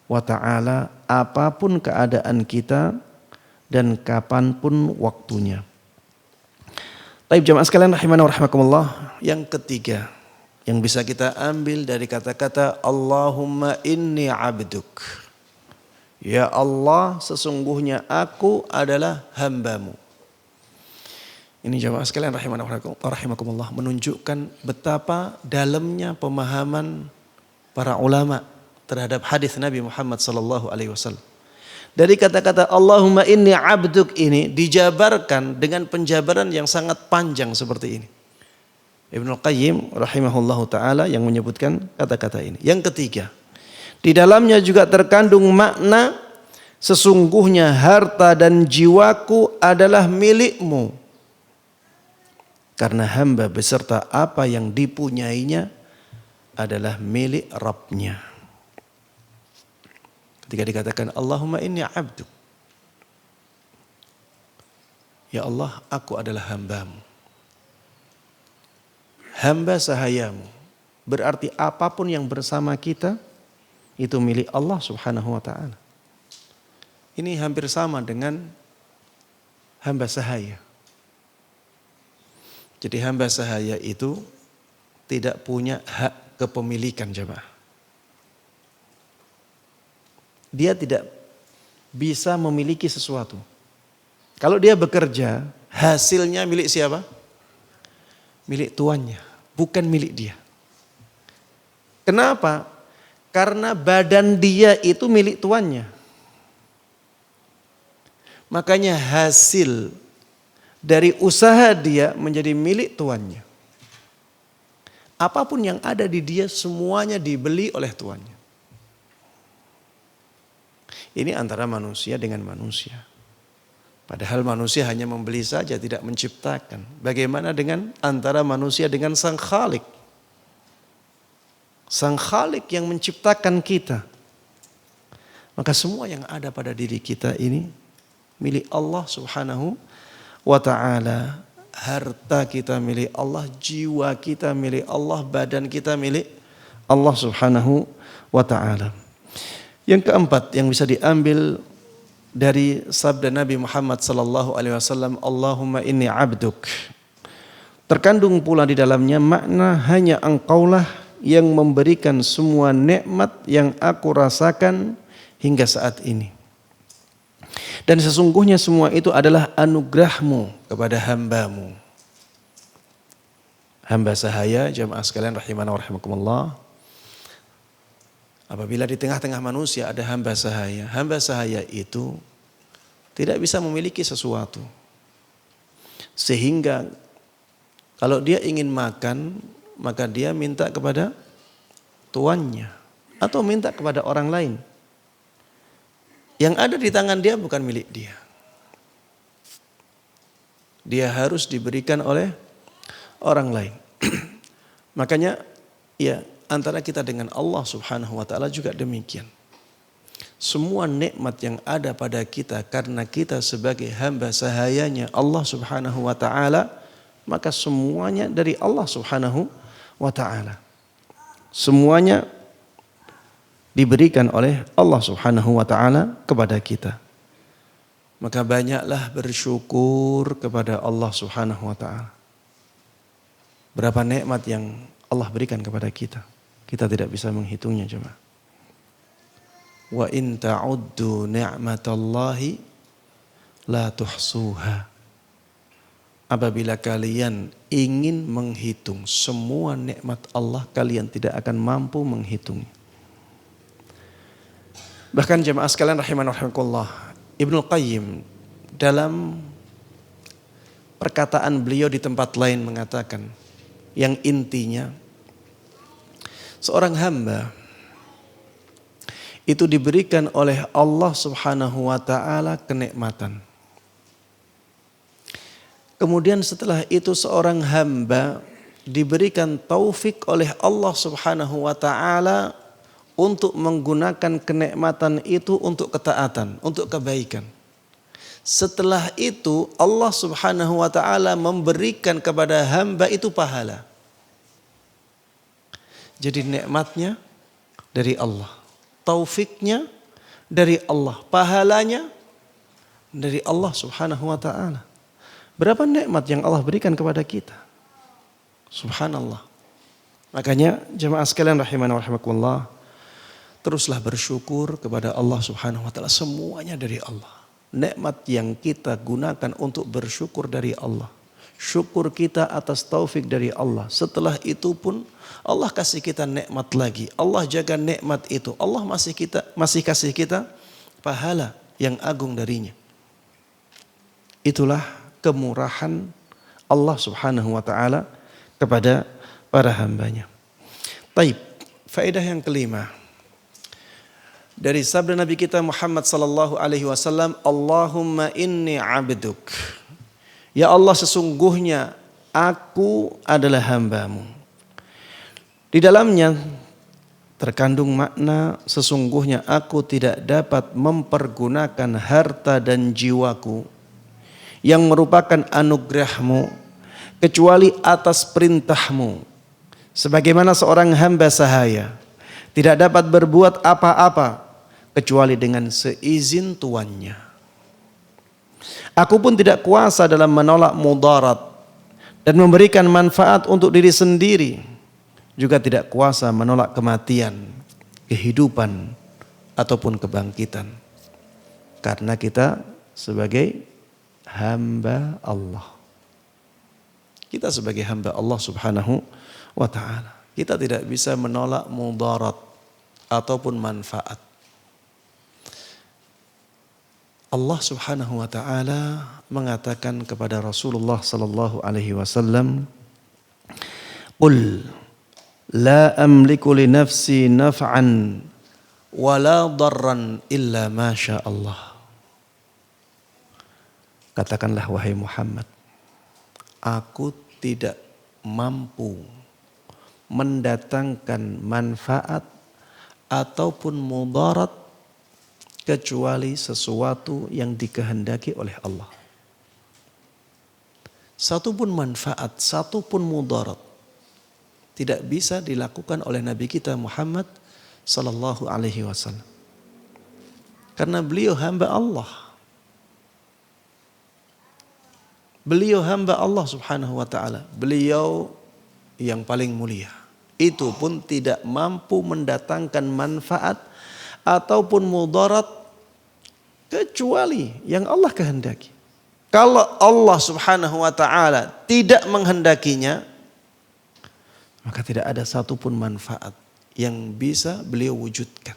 S1: wa ta'ala apapun keadaan kita dan kapanpun waktunya. Baik jamaah sekalian rahimana wa rahimakumullah, yang ketiga yang bisa kita ambil dari kata-kata Allahumma inni abduk. Ya Allah, sesungguhnya aku adalah hambamu. Ini jamaah sekalian rahimana wa rahimakumullah menunjukkan betapa dalamnya pemahaman para ulama terhadap hadis Nabi Muhammad sallallahu alaihi wasallam. Dari kata-kata Allahumma inni abduk ini dijabarkan dengan penjabaran yang sangat panjang seperti ini. Ibnu Qayyim rahimahullahu taala yang menyebutkan kata-kata ini. Yang ketiga, di dalamnya juga terkandung makna sesungguhnya harta dan jiwaku adalah milikmu. Karena hamba beserta apa yang dipunyainya adalah milik Rabbnya. Ketika dikatakan Allahumma inni abduk. Ya Allah, aku adalah hambamu. Hamba sahayamu. Berarti apapun yang bersama kita itu milik Allah Subhanahu wa ta'ala. Ini hampir sama dengan hamba sahaya. Jadi hamba sahaya itu tidak punya hak kepemilikan jemaah. Dia tidak bisa memiliki sesuatu. Kalau dia bekerja, hasilnya milik siapa? Milik tuannya, bukan milik dia. Kenapa? Karena badan dia itu milik tuannya. Makanya hasil dari usaha dia menjadi milik tuannya. Apapun yang ada di dia semuanya dibeli oleh tuannya. Ini antara manusia dengan manusia. Padahal manusia hanya membeli saja, tidak menciptakan. Bagaimana dengan antara manusia dengan Sang Khalik? Sang Khalik yang menciptakan kita. Maka semua yang ada pada diri kita ini milik Allah Subhanahu wa ta'ala. Harta kita milik Allah, jiwa kita milik Allah, badan kita milik Allah Subhanahu wa ta'ala. Yang keempat yang bisa diambil dari sabda Nabi Muhammad sallallahu alaihi wasallam, Allahumma inni abduk. Terkandung pula di dalamnya makna hanya Engkaulah yang memberikan semua nikmat yang aku rasakan hingga saat ini. Dan sesungguhnya semua itu adalah anugerahmu kepada hambamu. Hamba sahaya, jamaah sekalian rahimana wa rahimakumullah. Apabila di tengah-tengah manusia ada hamba sahaya itu tidak bisa memiliki sesuatu. Sehingga kalau dia ingin makan, maka dia minta kepada tuannya atau minta kepada orang lain. Yang ada di tangan dia bukan milik dia. Dia harus diberikan oleh orang lain. Makanya ya antara kita dengan Allah Subhanahu wa ta'ala juga demikian. Semua nikmat yang ada pada kita karena kita sebagai hamba sahayanya Allah Subhanahu wa ta'ala, maka semuanya dari Allah Subhanahu wa ta'ala. Semuanya diberikan oleh Allah Subhanahu wa ta'ala kepada kita. Maka banyaklah bersyukur kepada Allah Subhanahu wa ta'ala. Berapa nikmat yang Allah berikan kepada kita. Kita tidak bisa menghitungnya jemaah. Wa in ta'uddu ni'matallahi la tuhsuha. Apabila kalian ingin menghitung semua nikmat Allah, kalian tidak akan mampu menghitungnya. Bahkan jemaah sekalian rahimana rahimakumullah, Ibnu Qayyim dalam perkataan beliau di tempat lain mengatakan, yang intinya seorang hamba itu diberikan oleh Allah Subhanahu wa taala kenikmatan. Kemudian setelah itu seorang hamba diberikan taufik oleh Allah Subhanahu wa taala untuk menggunakan kenikmatan itu untuk ketaatan, untuk kebaikan. Setelah itu Allah Subhanahu wa taala memberikan kepada hamba itu pahala. Jadi nikmatnya dari Allah, taufiknya dari Allah, pahalanya dari Allah Subhanahu wa taala. Berapa nikmat yang Allah berikan kepada kita? Subhanallah. Makanya jemaah sekalian rahimana wa rahimakumullah, teruslah bersyukur kepada Allah Subhanahu wa taala, semuanya dari Allah. Nikmat yang kita gunakan untuk bersyukur dari Allah. Syukur kita atas taufik dari Allah. Setelah itu pun Allah kasih kita nikmat lagi. Allah jaga nikmat itu. Allah masih kasih kita pahala yang agung darinya. Itulah kemurahan Allah Subhanahu wa taala kepada para hambanya. Taib, faedah yang kelima dari sabda Nabi kita Muhammad sallallahu alaihi wasallam, Allahumma inni abduk. Ya Allah, sesungguhnya aku adalah hambamu. Di dalamnya terkandung makna sesungguhnya aku tidak dapat mempergunakan harta dan jiwaku yang merupakan anugerahmu kecuali atas perintahmu. Sebagaimana seorang hamba sahaya tidak dapat berbuat apa-apa kecuali dengan seizin tuannya. Aku pun tidak kuasa dalam menolak mudarat dan memberikan manfaat untuk diri sendiri. Juga tidak kuasa menolak kematian, kehidupan, ataupun kebangkitan. Karena kita sebagai hamba Allah. Kita sebagai hamba Allah Subhanahu wa ta'ala. Kita tidak bisa menolak mudarat ataupun manfaat. Allah Subhanahu wa ta'ala mengatakan kepada Rasulullah sallallahu alaihi wasallam, "Qul la amliku li nafsi naf'an wa la darran illa ma syaa Allah." Katakanlah wahai Muhammad, aku tidak mampu mendatangkan manfaat ataupun mudarat kecuali sesuatu yang dikehendaki oleh Allah. Satu pun manfaat, satu pun mudarat tidak bisa dilakukan oleh Nabi kita Muhammad sallallahu alaihi wasallam. Karena beliau hamba Allah. Beliau hamba Allah Subhanahu wa ta'ala. Beliau yang paling mulia. Itu pun tidak mampu mendatangkan manfaat ataupun mudarat kecuali yang Allah kehendaki. Kalau Allah Subhanahu wa ta'ala tidak menghendakinya, maka tidak ada satupun manfaat yang bisa beliau wujudkan.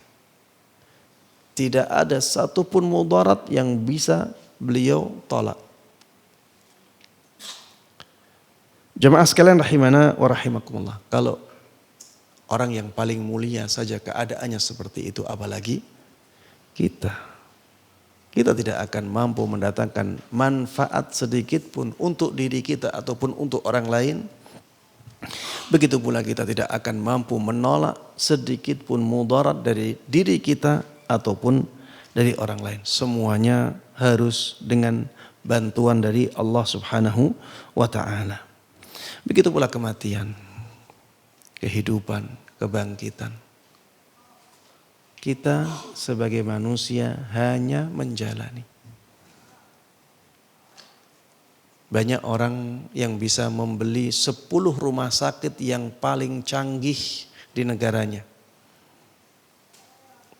S1: Tidak ada satupun mudarat yang bisa beliau tolak. Jemaah sekalian rahimana wa rahimakumullah. Kalau orang yang paling mulia saja keadaannya seperti itu, apalagi kita. Kita tidak akan mampu mendatangkan manfaat sedikit pun untuk diri kita ataupun untuk orang lain. Begitu pula kita tidak akan mampu menolak sedikit pun mudarat dari diri kita ataupun dari orang lain. Semuanya harus dengan bantuan dari Allah Subhanahu wa ta'ala. Begitu pula kematian, kehidupan, kebangkitan. Kita sebagai manusia hanya menjalani. Banyak orang yang bisa membeli 10 rumah sakit yang paling canggih di negaranya.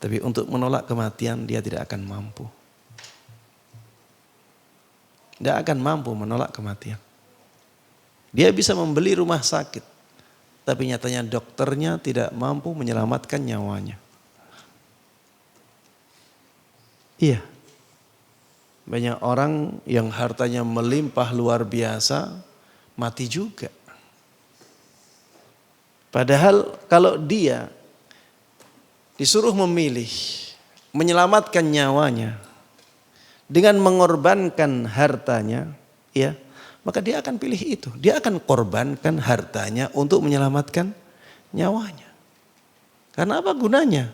S1: Tapi untuk menolak kematian dia tidak akan mampu. Tidak akan mampu menolak kematian. Dia bisa membeli rumah sakit, tapi nyatanya dokternya tidak mampu menyelamatkan nyawanya. Iya. Banyak orang yang hartanya melimpah luar biasa, mati juga. Padahal kalau dia disuruh memilih, menyelamatkan nyawanya dengan mengorbankan hartanya, ya, maka dia akan pilih itu. Dia akan korbankan hartanya untuk menyelamatkan nyawanya. Karena apa gunanya?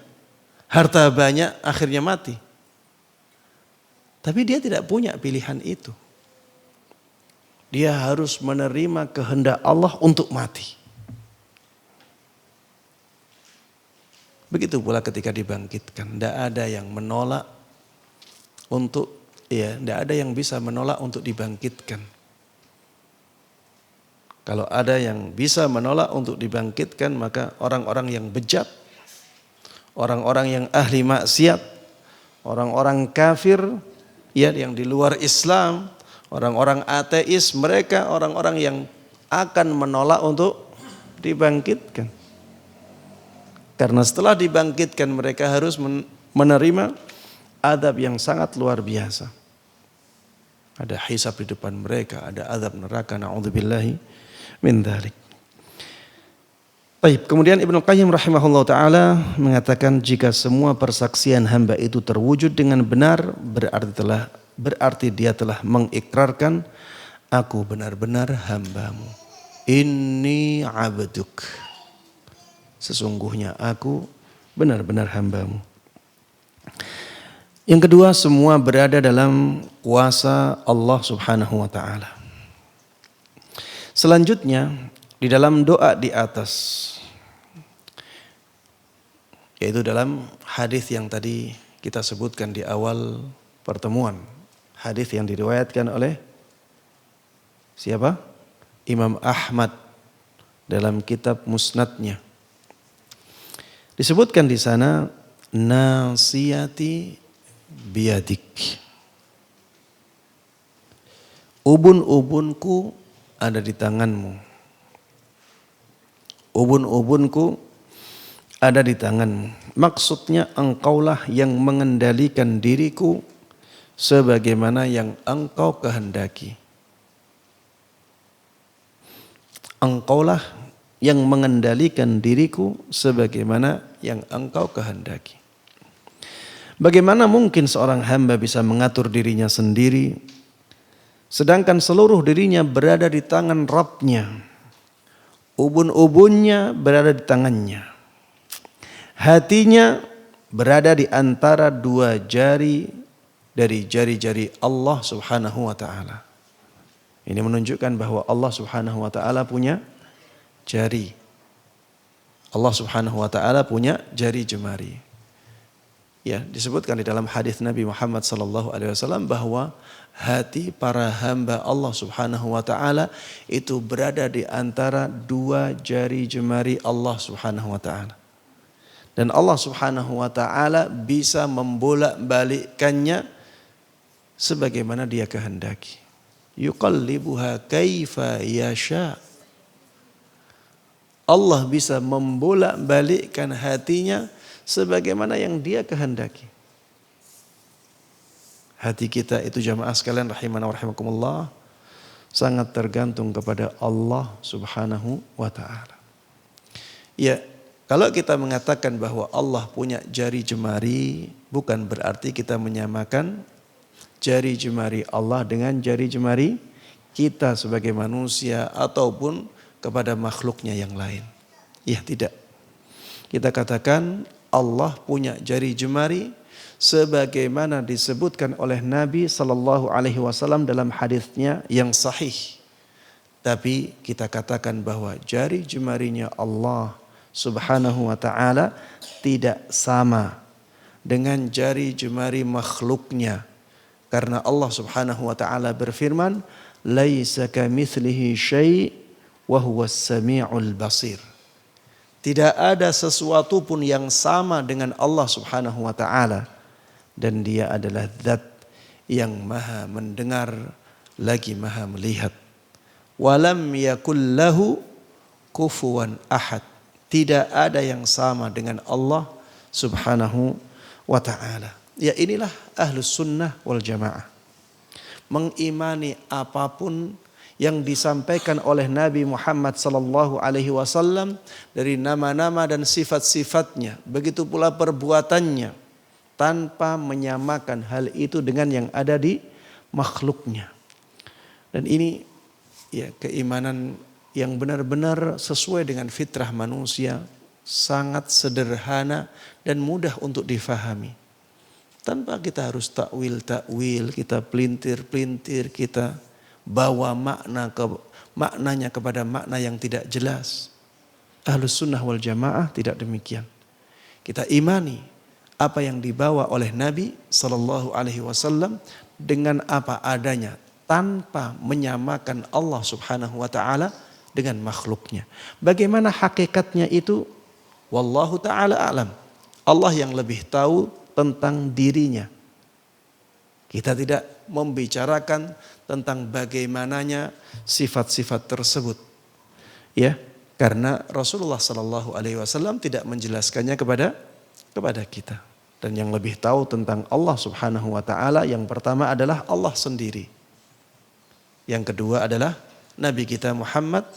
S1: Harta banyak akhirnya mati. Tapi dia tidak punya pilihan itu. Dia harus menerima kehendak Allah untuk mati. Begitu pula ketika dibangkitkan. Tidak ada yang menolak untuk, tidak ada yang bisa menolak untuk dibangkitkan. Kalau ada yang bisa menolak untuk dibangkitkan, maka orang-orang yang bejat, orang-orang yang ahli maksiat, orang-orang kafir, ya, yang di luar Islam, orang-orang ateis, mereka orang-orang yang akan menolak untuk dibangkitkan. Karena setelah dibangkitkan mereka harus menerima adab yang sangat luar biasa. Ada hisab di depan mereka, ada adab neraka, na'udzubillahi min dzalik. Baik, kemudian Ibnu Qayyim rahimahullah ta'ala mengatakan jika semua persaksian hamba itu terwujud dengan benar, berarti dia telah mengikrarkan, aku benar-benar hambamu. Inni abduk. Sesungguhnya aku benar-benar hambamu. Yang kedua, semua berada dalam kuasa Allah subhanahu wa ta'ala. Selanjutnya, di dalam doa di atas, yaitu dalam hadis yang tadi kita sebutkan di awal pertemuan, hadis yang diriwayatkan oleh siapa? Imam Ahmad dalam kitab Musnadnya. Disebutkan di sana, nasiyati biyadik. Ubun-ubunku ada di tanganmu. Ubun-ubunku ada di tanganmu. Maksudnya engkaulah yang mengendalikan diriku sebagaimana yang engkau kehendaki. Engkaulah yang mengendalikan diriku sebagaimana yang engkau kehendaki. Bagaimana mungkin seorang hamba bisa mengatur dirinya sendiri sedangkan seluruh dirinya berada di tangan Rabb-Nya? Ubun-ubunnya berada di tangannya. Hatinya berada di antara dua jari dari jari-jari Allah subhanahu wa ta'ala. Ini menunjukkan bahwa Allah subhanahu wa ta'ala punya jari. Allah subhanahu wa ta'ala punya jari jemari. Ya, disebutkan di dalam hadis Nabi Muhammad sallallahu alaihi wasallam bahwa hati para hamba Allah subhanahu wa ta'ala itu berada di antara dua jari jemari Allah subhanahu wa ta'ala. Dan Allah subhanahu wa ta'ala bisa membolak-balikkannya sebagaimana dia kehendaki. Yuqallibuha kaifa yasha. Allah bisa membolak-balikkan hatinya sebagaimana yang dia kehendaki. Hati kita itu jamaah sekalian rahimana wa rahimakumullah sangat tergantung kepada Allah subhanahu wa ta'ala. Ya, kalau kita mengatakan bahwa Allah punya jari jemari, bukan berarti kita menyamakan jari jemari Allah dengan jari jemari kita sebagai manusia ataupun kepada makhluknya yang lain. Ya, tidak. Kita katakan Allah punya jari jemari sebagaimana disebutkan oleh Nabi sallallahu alaihi wasallam dalam hadisnya yang sahih. Tapi kita katakan bahwa jari jemarinya Allah subhanahu wa ta'ala tidak sama dengan jari jemari makhluknya. Karena Allah subhanahu wa ta'ala berfirman, laisa kamitslihi syai' wa huwas sami'ul basir. Tidak ada sesuatu pun yang sama dengan Allah subhanahu wa ta'ala. Dan dia adalah zat yang maha mendengar lagi maha melihat. Walam yakul lahu kufuwan ahad. Tidak ada yang sama dengan Allah subhanahu wa ta'ala. Ya, inilah ahlus sunnah wal jamaah. mengimani apapun yang disampaikan oleh Nabi Muhammad sallallahu alaihi wasallam dari nama-nama dan sifat-sifatnya, begitu pula perbuatannya, tanpa menyamakan hal itu dengan yang ada di makhluknya. Dan ini ya keimanan yang benar-benar sesuai dengan fitrah manusia, sangat sederhana dan mudah untuk difahami. Tanpa kita harus takwil, kita pelintir-pelintir, kita bawa maknanya kepada makna yang tidak jelas. Ahlus sunnah wal jamaah tidak demikian. Kita imani apa yang dibawa oleh Nabi sallallahu alaihi wasallam dengan apa adanya, tanpa menyamakan Allah subhanahu wa ta'ala dengan makhluknya. Bagaimana hakikatnya itu? Wallahu ta'ala a'lam. Allah yang lebih tahu tentang dirinya. Kita tidak membicarakan tentang bagaimananya sifat-sifat tersebut. Ya, karena Rasulullah sallallahu alaihi wasallam tidak menjelaskannya kepada kita. Dan yang lebih tahu tentang Allah subhanahu wa ta'ala, yang pertama adalah Allah sendiri. Yang kedua adalah Nabi kita Muhammad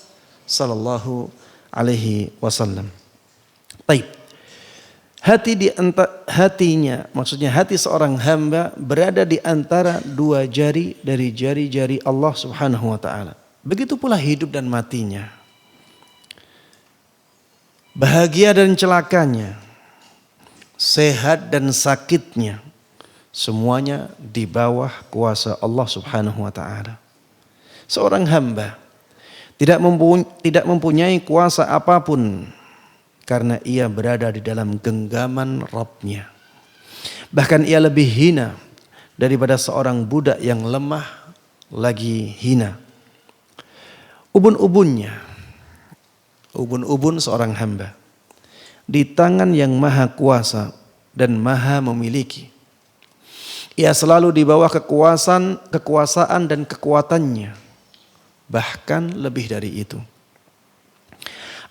S1: sallallahu alaihi wasallam. Baik. Hatinya, maksudnya hati seorang hamba berada di antara dua jari dari jari-jari Allah subhanahu wa ta'ala. Begitu pula hidup dan matinya. Bahagia dan celakanya. Sehat dan sakitnya. Semuanya di bawah kuasa Allah subhanahu wa ta'ala. Seorang hamba tidak mempunyai kuasa apapun karena ia berada di dalam genggaman Rabb-Nya. Bahkan ia lebih hina daripada seorang budak yang lemah lagi hina. Ubun seorang hamba di tangan yang maha kuasa dan maha memiliki. Ia selalu di bawah kekuasaan dan kekuatannya. Bahkan lebih dari itu.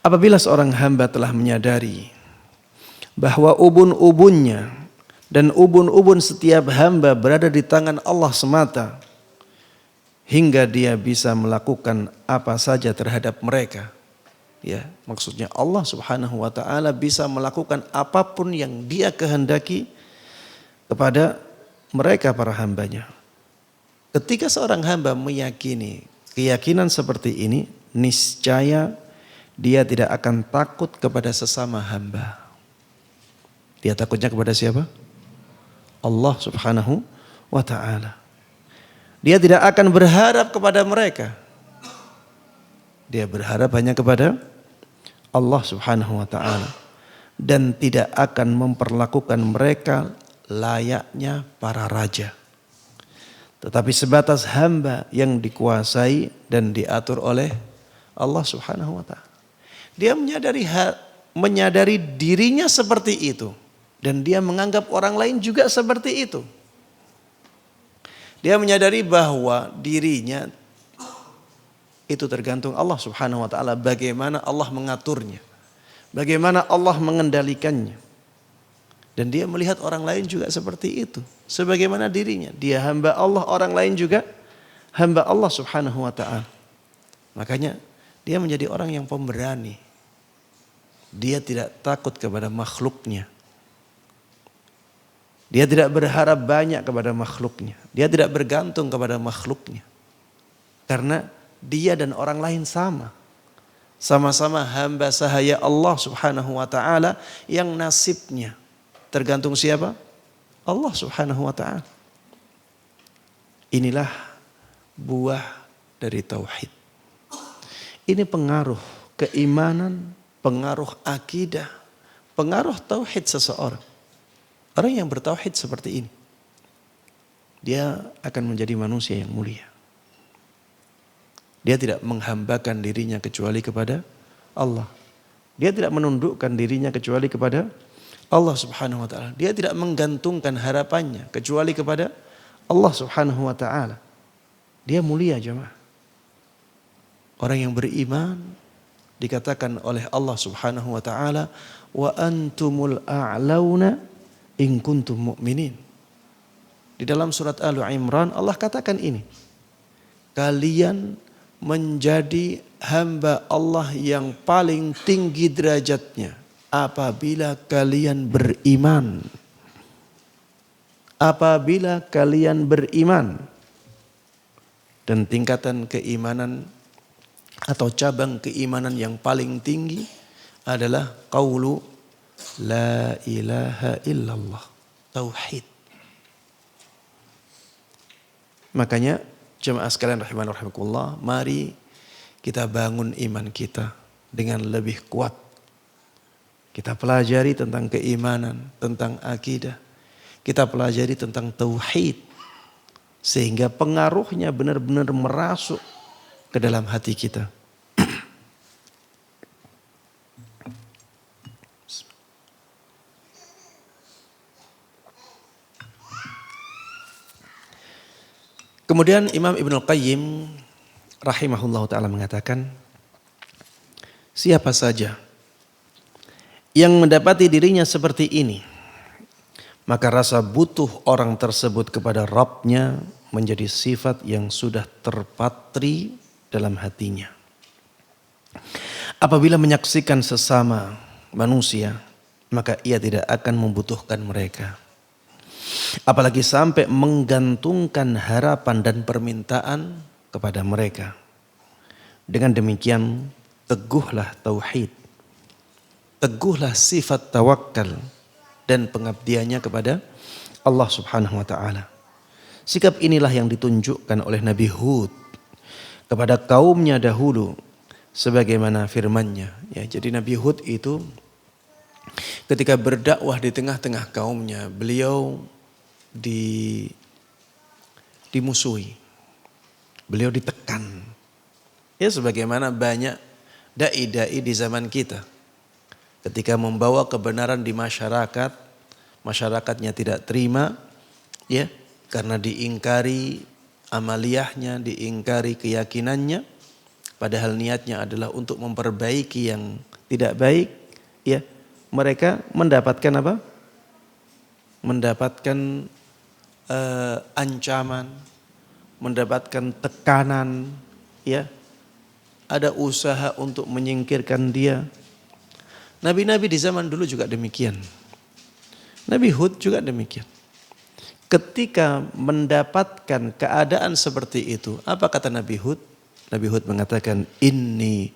S1: Apabila seorang hamba telah menyadari bahwa ubun-ubunnya dan ubun-ubun setiap hamba berada di tangan Allah semata, hingga dia bisa melakukan apa saja terhadap mereka. Ya, maksudnya Allah subhanahu wa ta'ala bisa melakukan apapun yang dia kehendaki kepada mereka para hambanya. Ketika seorang hamba meyakini keyakinan seperti ini, niscaya dia tidak akan takut kepada sesama hamba. Dia takutnya kepada siapa? Allah subhanahu wa ta'ala. Dia tidak akan berharap kepada mereka. Dia berharap hanya kepada Allah subhanahu wa ta'ala. Dan tidak akan memperlakukan mereka layaknya para raja. Tetapi sebatas hamba yang dikuasai dan diatur oleh Allah subhanahu wa ta'ala. Dia menyadari dirinya seperti itu. Dan dia menganggap orang lain juga seperti itu. Dia menyadari bahwa dirinya itu tergantung Allah subhanahu wa ta'ala. Bagaimana Allah mengaturnya. Bagaimana Allah mengendalikannya. Dan dia melihat orang lain juga seperti itu. Sebagaimana dirinya. Dia hamba Allah, orang lain juga hamba Allah subhanahu wa ta'ala. Makanya dia menjadi orang yang pemberani. Dia tidak takut kepada makhluknya. Dia tidak berharap banyak kepada makhluknya. Dia tidak bergantung kepada makhluknya. Karena dia dan orang lain sama. Sama-sama hamba sahaya Allah subhanahu wa ta'ala yang nasibnya tergantung siapa? Allah subhanahu wa ta'ala. Inilah buah dari tauhid. Ini pengaruh keimanan, pengaruh akidah, pengaruh tauhid seseorang. Orang yang bertauhid seperti ini, dia akan menjadi manusia yang mulia. Dia tidak menghambakan dirinya kecuali kepada Allah. Dia tidak menundukkan dirinya kecuali kepada Allah subhanahu wa ta'ala. Dia tidak menggantungkan harapannya kecuali kepada Allah subhanahu wa ta'ala. Dia mulia jemaah. Orang yang beriman dikatakan oleh Allah subhanahu wa ta'ala, wa antumul a'launa in kuntum mu'minin. Di dalam surat Al-Imran Allah katakan ini. Kalian menjadi hamba Allah yang paling tinggi derajatnya apabila kalian beriman. Apabila kalian beriman. Dan tingkatan keimanan atau cabang keimanan yang paling tinggi adalah qaulu la ilaha illallah, tauhid. Makanya jemaah sekalian rahimani rahimakumullah, mari kita bangun iman kita dengan lebih kuat. Kita pelajari tentang keimanan, tentang akidah. Kita pelajari tentang tauhid. Sehingga pengaruhnya benar-benar merasuk ke dalam hati kita. Kemudian Imam Ibnul Qayyim rahimahullah ta'ala mengatakan, siapa saja yang mendapati dirinya seperti ini, maka rasa butuh orang tersebut kepada Rabbnya menjadi sifat yang sudah terpatri dalam hatinya. Apabila menyaksikan sesama manusia, maka ia tidak akan membutuhkan mereka. Apalagi sampai menggantungkan harapan dan permintaan kepada mereka. Dengan demikian, teguhlah tauhid. Teguhlah sifat tawakal dan pengabdiannya kepada Allah Subhanahu wa taala. Sikap inilah yang ditunjukkan oleh Nabi Hud kepada kaumnya dahulu sebagaimana firman-Nya. Ya, jadi Nabi Hud itu ketika berdakwah di tengah-tengah kaumnya, beliau dimusuhi. Beliau ditekan. Ya, sebagaimana banyak dai-dai di zaman kita. Ketika membawa kebenaran di masyarakat, masyarakatnya tidak terima, ya, karena diingkari amaliyahnya, diingkari keyakinannya, padahal niatnya adalah untuk memperbaiki yang tidak baik, ya, mereka mendapatkan apa? Mendapatkan ancaman, mendapatkan tekanan, ya, ada usaha untuk menyingkirkan dia. Nabi-nabi di zaman dulu juga demikian. Nabi Hud juga demikian. Ketika mendapatkan keadaan seperti itu, apa kata Nabi Hud? Nabi Hud mengatakan, inni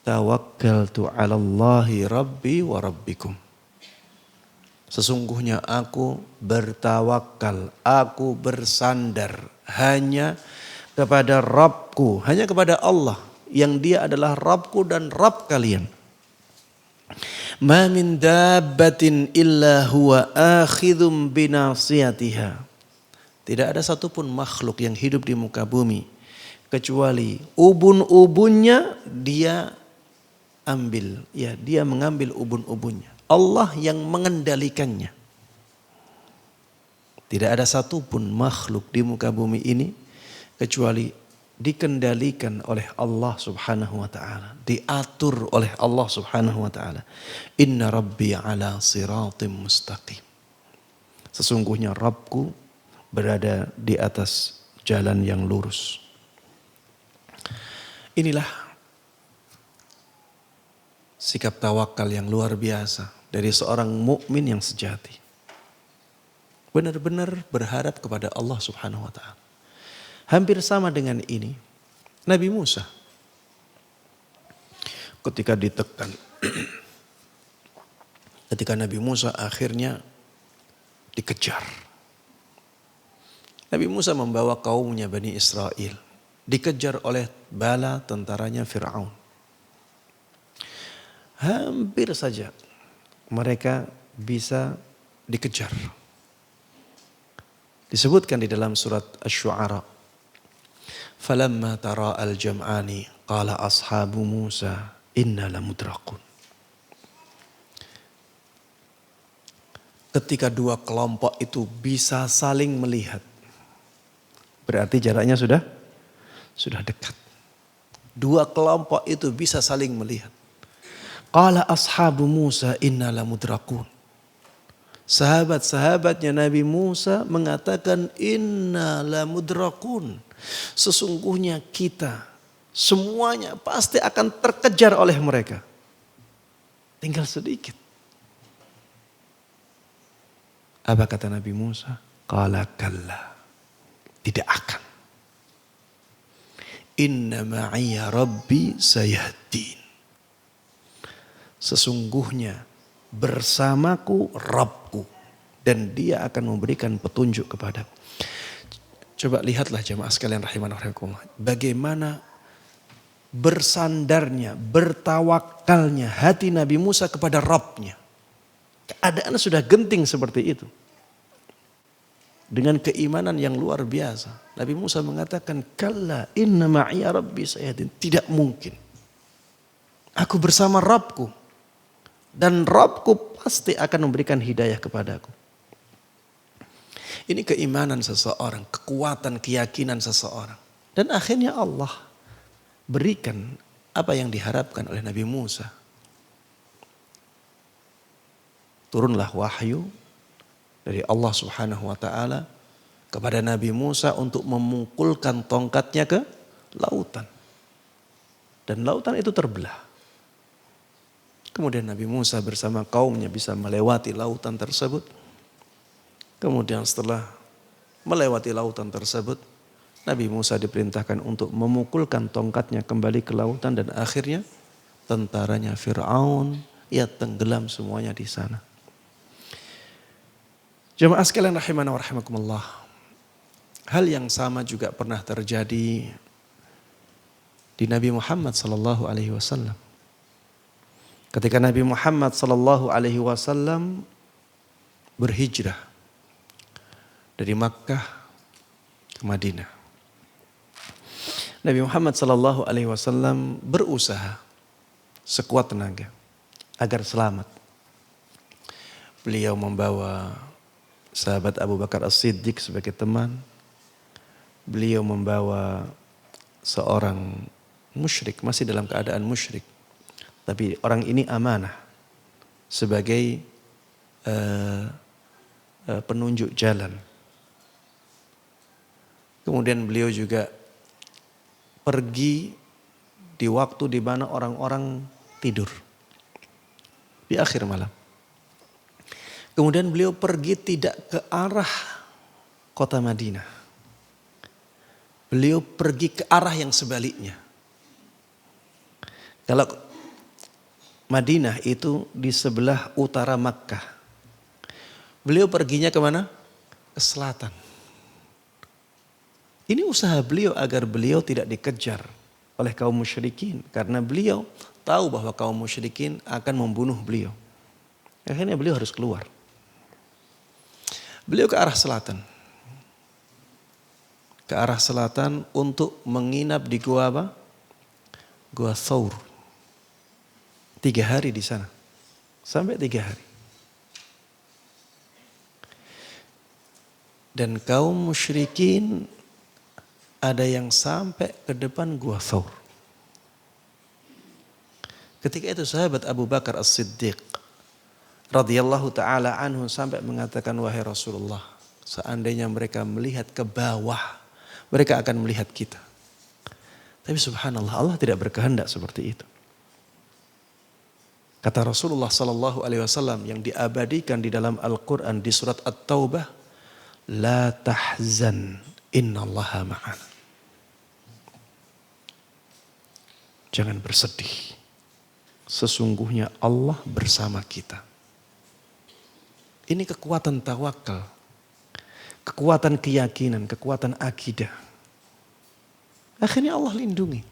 S1: tawakkaltu 'ala Allahi rabbi wa rabbikum. Sesungguhnya aku bertawakal, aku bersandar hanya kepada Rabbku, hanya kepada Allah yang Dia adalah Rabbku dan Rabb kalian. Ma min dabbatin illa huwa akhidhum binasiyatiha. Tidak ada satupun makhluk yang hidup di muka bumi kecuali ubun-ubunnya dia ambil, ya, dia mengambil ubun-ubunnya. Allah yang mengendalikannya. Tidak ada satupun makhluk di muka bumi ini kecuali dikendalikan oleh Allah Subhanahu wa taala, diatur oleh Allah Subhanahu wa taala. Inna rabbi ala siratim mustaqim. Sesungguhnya Rabbku berada di atas jalan yang lurus. Inilah sikap tawakal yang luar biasa dari seorang mukmin yang sejati. Benar-benar berharap kepada Allah Subhanahu wa taala. Hampir sama dengan ini Nabi Musa ketika ditekan, ketika Nabi Musa akhirnya dikejar. Nabi Musa membawa kaumnya Bani Israel dikejar oleh bala tentaranya Fir'aun. Hampir saja mereka bisa dikejar. Disebutkan di dalam surat Asy-Syu'ara, falamma tara al-jam'ani qala ashabu Musa inna lamudrakun. Ketika dua kelompok itu bisa saling melihat, berarti jaraknya sudah dekat. Dua kelompok itu bisa saling melihat. Qala ashabu Musa inna lamudrakun. Sahabat-sahabatnya Nabi Musa mengatakan inna la mudrakun. Sesungguhnya kita semuanya pasti akan terkejar oleh mereka. Tinggal sedikit. Apa kata Nabi Musa? Qala kalla. Tidak akan. Inna ma'iya rabbi sayahdin. Sesungguhnya bersamaku Rabbku. Dan dia akan memberikan petunjuk kepadaku. Coba lihatlah jemaah sekalian rahimana rahimakumullah. Bagaimana bersandarnya, bertawakalnya hati Nabi Musa kepada Rabbnya. Keadaan sudah genting seperti itu. Dengan keimanan yang luar biasa. Nabi Musa mengatakan, kalla inna ma'iya rabbi sayahdin. Tidak mungkin. Aku bersama Rabbku. Dan Rabbku pasti akan memberikan hidayah kepadaku. Ini keimanan seseorang, kekuatan, keyakinan seseorang. Dan akhirnya Allah berikan apa yang diharapkan oleh Nabi Musa. Turunlah wahyu dari Allah Subhanahu wa taala kepada Nabi Musa untuk memukulkan tongkatnya ke lautan. Dan lautan itu terbelah. Kemudian Nabi Musa bersama kaumnya bisa melewati lautan tersebut. Kemudian setelah melewati lautan tersebut, Nabi Musa diperintahkan untuk memukulkan tongkatnya kembali ke lautan dan akhirnya tentaranya Fir'aun ia tenggelam semuanya di sana. Jemaah sekalian rahimana wa rahimakumullah. Hal yang sama juga pernah terjadi di Nabi Muhammad sallallahu alaihi wasallam. Ketika Nabi Muhammad sallallahu alaihi wasallam berhijrah dari Makkah ke Madinah. Nabi Muhammad sallallahu alaihi wasallam berusaha sekuat tenaga agar selamat. Beliau membawa sahabat Abu Bakar As-Siddiq sebagai teman. Beliau membawa seorang musyrik, masih dalam keadaan musyrik. Tapi orang ini amanah sebagai penunjuk jalan. Kemudian beliau juga pergi di waktu di mana orang-orang tidur. Di akhir malam. Kemudian beliau pergi tidak ke arah kota Madinah. Beliau pergi ke arah yang sebaliknya. Kalau Madinah itu di sebelah utara Makkah. Beliau perginya kemana? Ke selatan. Ini usaha beliau agar beliau tidak dikejar oleh kaum musyrikin. Karena beliau tahu bahwa kaum musyrikin akan membunuh beliau. Akhirnya beliau harus keluar. Beliau ke arah selatan. Ke arah selatan untuk menginap di gua apa? Gua Thawr. 3 hari di sana. Sampai 3 hari. Dan kaum musyrikin ada yang sampai ke depan gua Thawr. Ketika itu sahabat Abu Bakar As-Siddiq radhiyallahu taala anhu sampai mengatakan, wahai Rasulullah, seandainya mereka melihat ke bawah, mereka akan melihat kita. Tapi subhanallah, Allah tidak berkehendak seperti itu. Kata Rasulullah sallallahu alaihi wasallam yang diabadikan di dalam Al-Qur'an di surat At-Taubah, la tahzan innallaha ma'ana. Jangan bersedih. Sesungguhnya Allah bersama kita. Ini kekuatan tawakal. Kekuatan keyakinan, kekuatan akidah. Akhirnya Allah lindungi.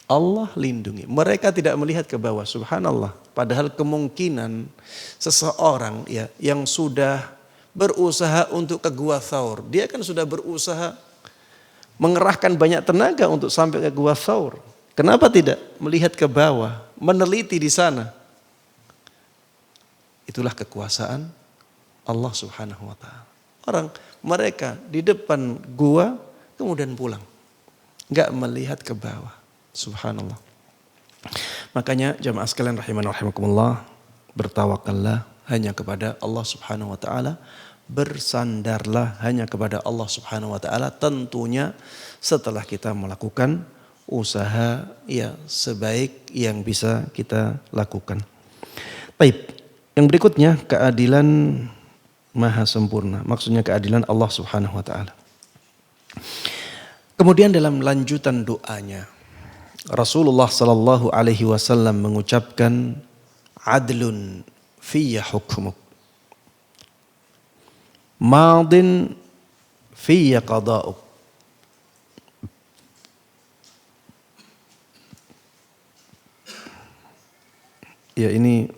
S1: Allah lindungi. Mereka tidak melihat ke bawah, subhanallah. Padahal kemungkinan seseorang ya yang sudah berusaha untuk ke Gua Thawr. Dia kan sudah berusaha mengerahkan banyak tenaga untuk sampai ke Gua Thawr. Kenapa tidak melihat ke bawah, meneliti di sana? Itulah kekuasaan Allah Subhanahu wa taala. Mereka di depan gua kemudian pulang. Enggak melihat ke bawah. Subhanallah. Makanya jamaah sekalian rahimana rahimakumullah, bertawakallah hanya kepada Allah Subhanahu wa taala. Bersandarlah hanya kepada Allah Subhanahu wa taala, tentunya setelah kita melakukan usaha ya sebaik yang bisa kita lakukan. Baik, yang berikutnya keadilan maha sempurna. Maksudnya keadilan Allah Subhanahu wa taala. Kemudian dalam lanjutan doanya Rasulullah sallallahu alaihi wasallam mengucapkan adlun fiyya hukmuk. Madin fiyya qada'uk. Ya, ini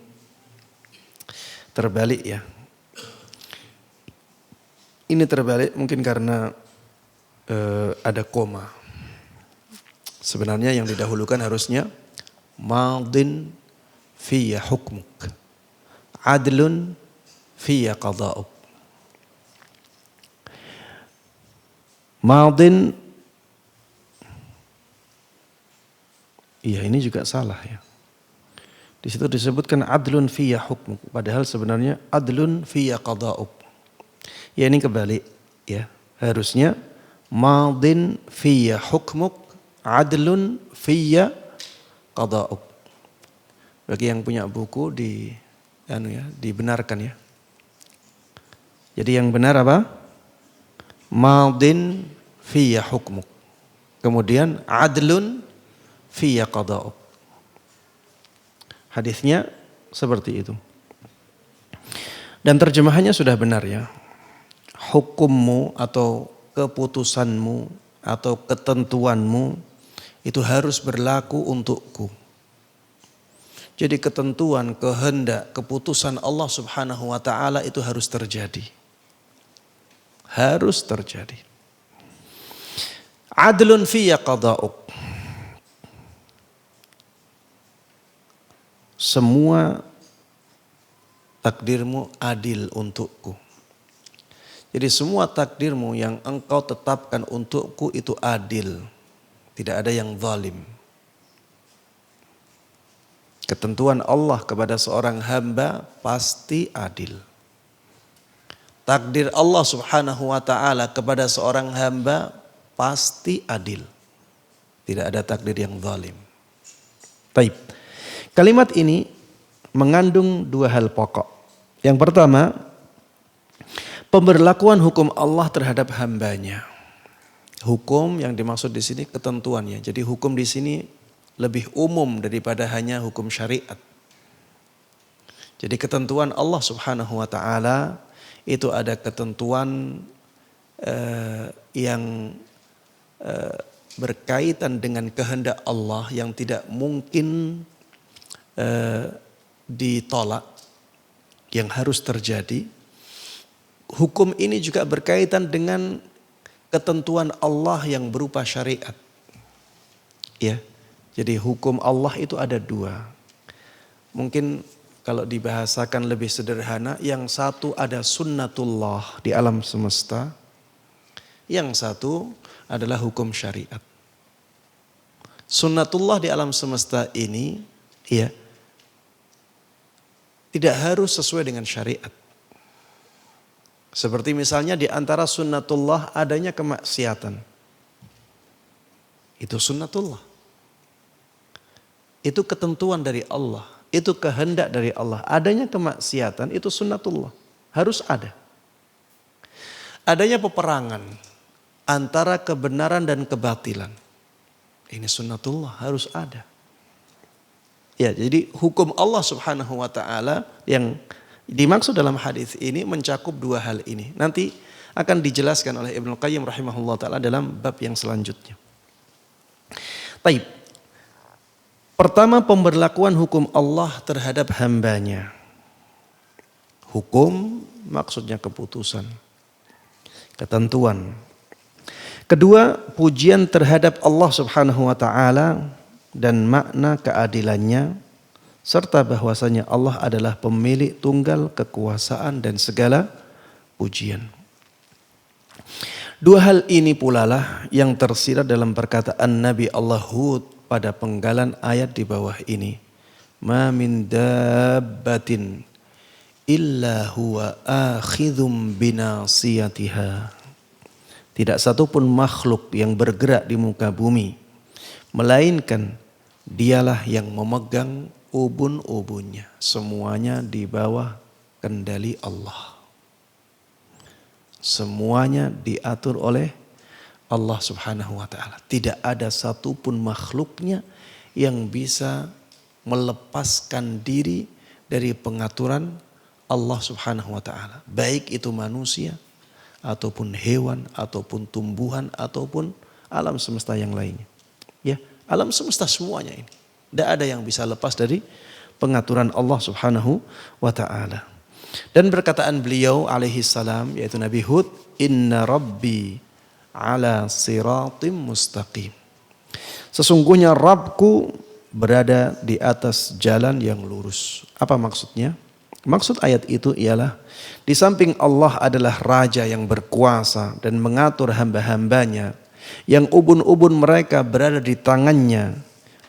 S1: terbalik ya. Ini terbalik mungkin karena ada koma. Sebenarnya yang didahulukan harusnya madin fiyya hukmuk. Adlun fiyya qada'uk. Madin, iya ini juga salah ya. Di situ disebutkan adlun fiyya hukmuk, padahal sebenarnya adlun fiyya qada'uk. Ya ini kebalik ya. Harusnya madin fiyya hukmuk, adlun fiyya qada'uk. Bagi yang punya buku dibenarkan ya. Jadi yang benar apa? Madin fiyya hukmuk. Kemudian adlun fiyya qada'uk. Hadisnya seperti itu. Dan terjemahannya sudah benar ya. Hukummu atau keputusanmu atau ketentuanmu itu harus berlaku untukku. Jadi ketentuan, kehendak, keputusan Allah Subhanahu wa taala itu harus terjadi. Harus terjadi. Adlun fiyya qada'uk. Semua takdirmu adil untukku. Jadi semua takdirmu yang engkau tetapkan untukku itu adil. Tidak ada yang zalim. Ketentuan Allah kepada seorang hamba pasti adil. Takdir Allah Subhanahu wa taala kepada seorang hamba pasti adil. Tidak ada takdir yang zalim. Baik. Kalimat ini mengandung dua hal pokok. Yang pertama, pemberlakuan hukum Allah terhadap hambanya. Hukum yang dimaksud di sini ketentuannya. Jadi hukum di sini lebih umum daripada hanya hukum syariat. Jadi ketentuan Allah Subhanahu wa taala itu ada ketentuan yang berkaitan dengan kehendak Allah yang tidak mungkin ditolak, yang harus terjadi. Hukum ini juga berkaitan dengan ketentuan Allah yang berupa syariat. Ya, jadi hukum Allah itu ada dua. Mungkin kalau dibahasakan lebih sederhana, yang satu ada sunnatullah di alam semesta, yang satu adalah hukum syariat. Sunnatullah di alam semesta ini ya tidak harus sesuai dengan syariat. Seperti misalnya di antara sunnatullah adanya kemaksiatan. Itu sunnatullah. Itu ketentuan dari Allah. Itu kehendak dari Allah. Adanya kemaksiatan itu sunnatullah. Harus ada. Adanya peperangan antara kebenaran dan kebatilan. Ini sunnatullah, harus ada. Ya, jadi hukum Allah Subhanahu wa taala yang dimaksud dalam hadis ini mencakup dua hal ini. Nanti akan dijelaskan oleh Ibnu Qayyim rahimahullah taala dalam bab yang selanjutnya. Baik. Pertama, pemberlakuan hukum Allah terhadap hambanya. Hukum maksudnya keputusan, ketentuan. Kedua, pujian terhadap Allah Subhanahu wa taala dan makna keadilannya, serta bahwasanya Allah adalah pemilik tunggal kekuasaan dan segala pujian. Dua hal ini pula lah yang tersirat dalam perkataan Nabi Allah Hud pada penggalan ayat di bawah ini. Ma min dabbatin illa huwa akhidhum binasiyatiha. Tidak satupun makhluk yang bergerak di muka bumi, melainkan dialah yang memegang ubun-ubunnya. Semuanya di bawah kendali Allah. Semuanya diatur oleh Allah subhanahu wa ta'ala. Tidak ada satupun makhluknya yang bisa melepaskan diri dari pengaturan Allah subhanahu wa ta'ala. Baik itu manusia, ataupun hewan, ataupun tumbuhan, ataupun alam semesta yang lainnya. Ya, alam semesta semuanya ini. Tidak ada yang bisa lepas dari pengaturan Allah subhanahu wa ta'ala. Dan perkataan beliau alaihi salam, yaitu Nabi Hud, inna rabbi ala siratim mustaqim. Sesungguhnya Rabbku berada di atas jalan yang lurus. Apa maksudnya? Maksud ayat itu ialah di samping Allah adalah raja yang berkuasa dan mengatur hamba-hambanya, yang ubun-ubun mereka berada di tangannya.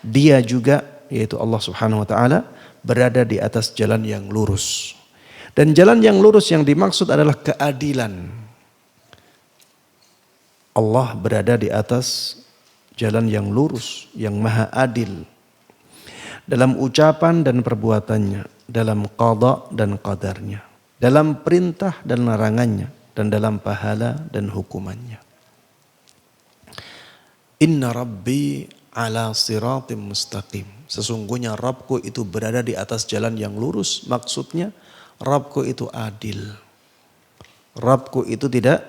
S1: Dia juga, yaitu Allah subhanahu wa ta'ala, berada di atas jalan yang lurus. Dan jalan yang lurus yang dimaksud adalah keadilan. Allah berada di atas jalan yang lurus, yang maha adil. Dalam ucapan dan perbuatannya, dalam qada dan qadarnya, dalam perintah dan larangannya, dan dalam pahala dan hukumannya. Inna rabbi ala siratim mustaqim. Sesungguhnya Rabbku itu berada di atas jalan yang lurus. Maksudnya Rabbku itu adil. Rabbku itu tidak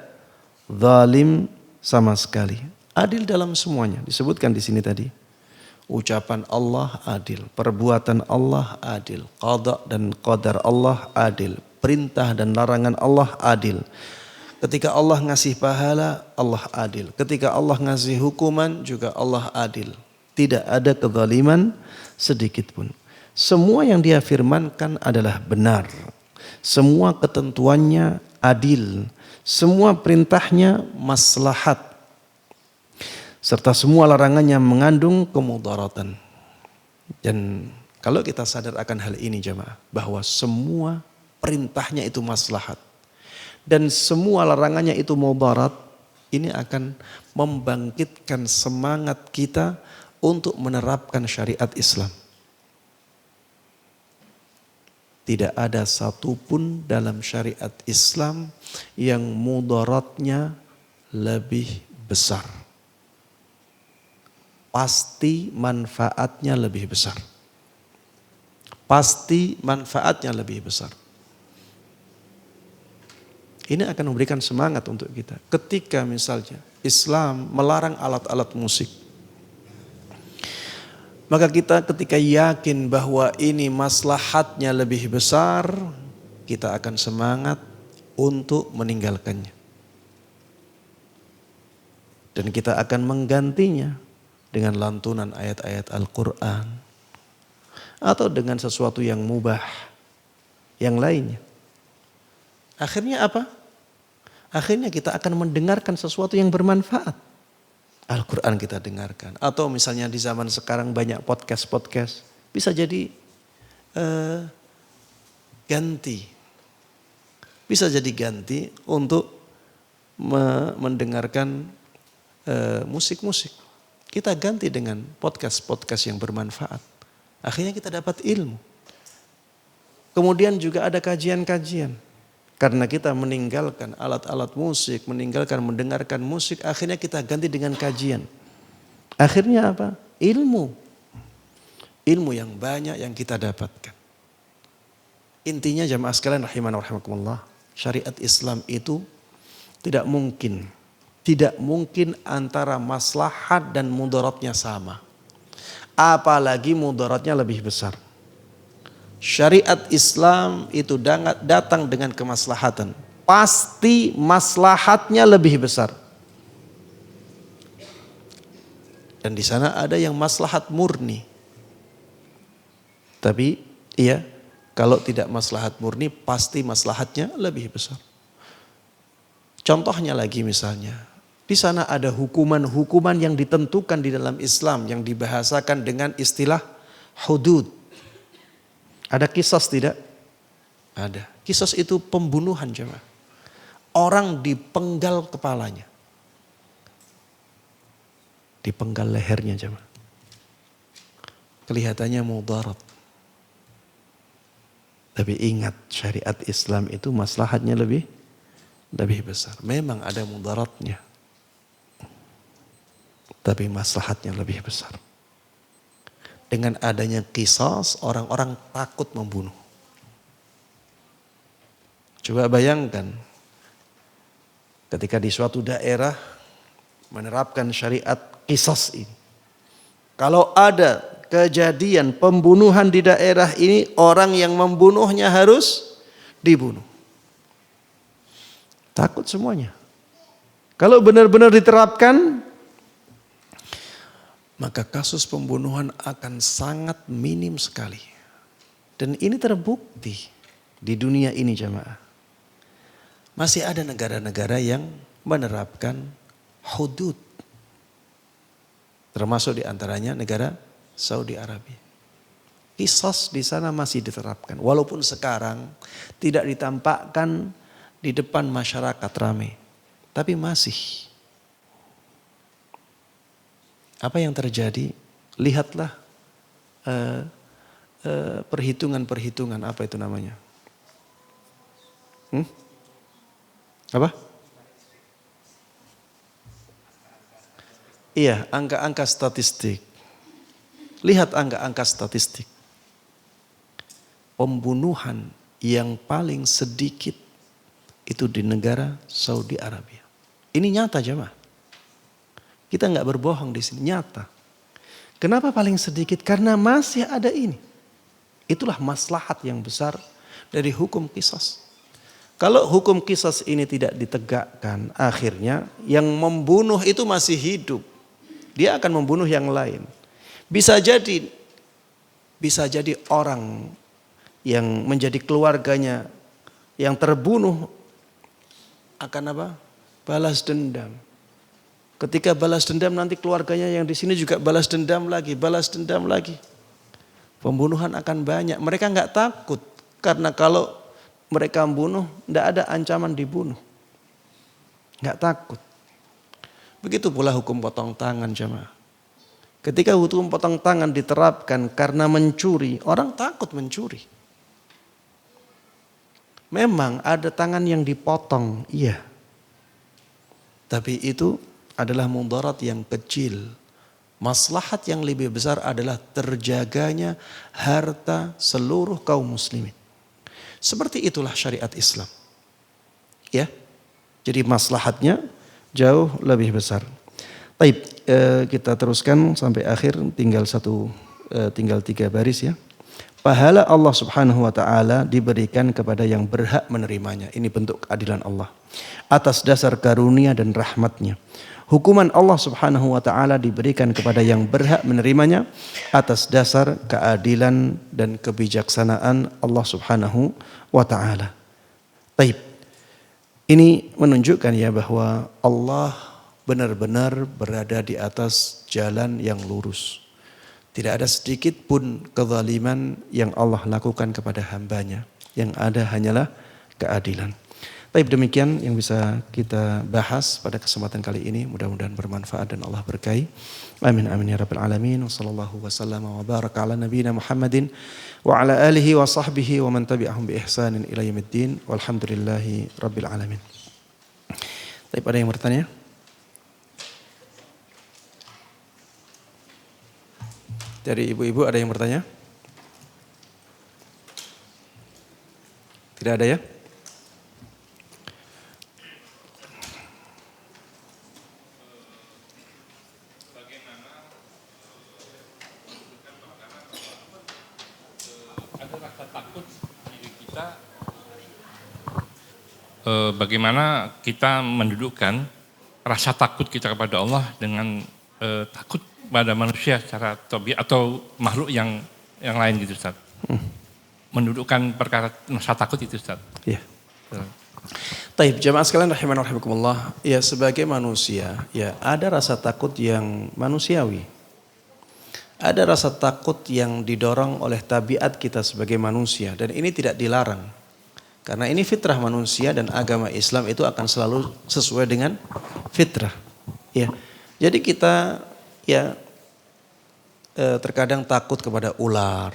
S1: zalim sama sekali. Adil dalam semuanya. Disebutkan di sini tadi. Ucapan Allah adil. Perbuatan Allah adil. Qada dan qadar Allah adil. Perintah dan larangan Allah adil. Ketika Allah ngasih pahala, Allah adil. Ketika Allah ngasih hukuman, juga Allah adil. Tidak ada kezaliman sedikit pun. Semua yang dia firmankan adalah benar. Semua ketentuannya adil. Semua perintahnya maslahat. Serta semua larangannya mengandung kemudaratan. Dan kalau kita sadar akan hal ini jemaah, bahwa semua perintahnya itu maslahat. Dan semua larangannya itu mudarat, ini akan membangkitkan semangat kita untuk menerapkan syariat Islam. Tidak ada satupun dalam syariat Islam yang mudaratnya lebih besar. Pasti manfaatnya lebih besar. Pasti manfaatnya lebih besar. Ini akan memberikan semangat untuk kita. Ketika misalnya Islam melarang alat-alat musik, maka kita ketika yakin bahwa ini maslahatnya lebih besar, kita akan semangat untuk meninggalkannya. Dan kita akan menggantinya dengan lantunan ayat-ayat Al-Quran. Atau dengan sesuatu yang mubah, yang lainnya. Akhirnya apa? Akhirnya kita akan mendengarkan sesuatu yang bermanfaat. Al-Quran kita dengarkan. Atau misalnya di zaman sekarang banyak podcast-podcast. Bisa jadi ganti. Bisa jadi ganti untuk mendengarkan musik-musik. Kita ganti dengan podcast-podcast yang bermanfaat. Akhirnya kita dapat ilmu. Kemudian juga ada kajian-kajian. Karena kita meninggalkan alat-alat musik, meninggalkan mendengarkan musik, akhirnya kita ganti dengan kajian. Akhirnya apa? Ilmu. Ilmu yang banyak yang kita dapatkan. Intinya jamaah sekalian rahimana wa rahimakumullah, syariat Islam itu tidak mungkin antara maslahat dan mudaratnya sama. Apalagi mudaratnya lebih besar. Syariat Islam itu datang dengan kemaslahatan. Pasti maslahatnya lebih besar. Dan di sana ada yang maslahat murni. Tapi iya, kalau tidak maslahat murni pasti maslahatnya lebih besar. Contohnya lagi misalnya, di sana ada hukuman-hukuman yang ditentukan di dalam Islam yang dibahasakan dengan istilah hudud. Ada kisas tidak? Ada. Qisas itu pembunuhan jemaah. Orang dipenggal kepalanya. Dipenggal lehernya jemaah. Kelihatannya mudarat. Tapi ingat syariat Islam itu maslahatnya lebih besar. Memang ada mudaratnya. Tapi maslahatnya lebih besar. Dengan adanya qisas, orang-orang takut membunuh. Coba bayangkan, ketika di suatu daerah menerapkan syariat qisas ini. Kalau ada kejadian pembunuhan di daerah ini, orang yang membunuhnya harus dibunuh. Takut semuanya. Kalau benar-benar diterapkan, maka kasus pembunuhan akan sangat minim sekali. Dan ini terbukti di dunia ini jemaah. Masih ada negara-negara yang menerapkan hudud. Termasuk di antaranya negara Saudi Arabia. Qisas di sana masih diterapkan. Walaupun sekarang tidak ditampakkan di depan masyarakat ramai. Tapi masih. Apa yang terjadi? Lihatlah perhitungan-perhitungan, apa itu namanya? Apa? Iya, angka-angka statistik. Lihat angka-angka statistik. Pembunuhan yang paling sedikit itu di negara Saudi Arabia. Ini nyata jemaah. Kita nggak berbohong di sini, nyata. Kenapa paling sedikit? Karena masih ada ini. Itulah maslahat yang besar dari hukum qisas. Kalau hukum qisas ini tidak ditegakkan, akhirnya yang membunuh itu masih hidup. Dia akan membunuh yang lain. Bisa jadi orang yang menjadi keluarganya yang terbunuh akan apa? Balas dendam. Ketika balas dendam nanti keluarganya yang di sini juga balas dendam lagi. Pembunuhan akan banyak. Mereka nggak takut karena kalau mereka membunuh, tidak ada ancaman dibunuh. Nggak takut. Begitu pula hukum potong tangan jemaah. Ketika hukum potong tangan diterapkan karena mencuri, orang takut mencuri. Memang ada tangan yang dipotong, iya. Tapi itu adalah mudarat yang kecil. Maslahat yang lebih besar adalah terjaganya harta seluruh kaum muslimin. Seperti itulah syariat Islam. Ya. Jadi maslahatnya jauh lebih besar. Baik, kita teruskan sampai akhir, tinggal 3 baris ya. Pahala Allah Subhanahu wa taala diberikan kepada yang berhak menerimanya. Ini bentuk keadilan Allah. Atas dasar karunia dan rahmatnya. Hukuman Allah Subhanahu wa taala diberikan kepada yang berhak menerimanya atas dasar keadilan dan kebijaksanaan Allah Subhanahu wa taala. Baik. Ini menunjukkan ya bahwa Allah benar-benar berada di atas jalan yang lurus. Tidak ada sedikit pun kezaliman yang Allah lakukan kepada hambanya. Yang ada hanyalah keadilan. Baik, demikian yang bisa kita bahas pada kesempatan kali ini. Mudah-mudahan bermanfaat dan Allah berkahi. Amin amin ya rabbal alamin. Wassallallahu wasallam wa baraka ala nabiyina Muhammadin wa ala alihi wa sahbihi wa man tabi'ahum bi ihsanin ila yaumiddin. Walhamdulillahi rabbil alamin. Baik, ada yang bertanya? Dari ibu-ibu ada yang bertanya? Tidak ada ya?
S2: Bagaimana kita mendudukkan rasa takut kita kepada Allah dengan takut pada manusia secara tabiat atau makhluk yang lain gitu Ustaz. Mendudukkan perkara rasa takut itu Ustaz.
S1: Iya. Taib, jamaah sekalian rahiman rahimakumullah. Ya, sebagai manusia, ya ada rasa takut yang manusiawi. Ada rasa takut yang didorong oleh tabiat kita sebagai manusia dan ini tidak dilarang. Karena ini fitrah manusia dan agama Islam itu akan selalu sesuai dengan fitrah. Ya. Jadi kita ya terkadang takut kepada ular.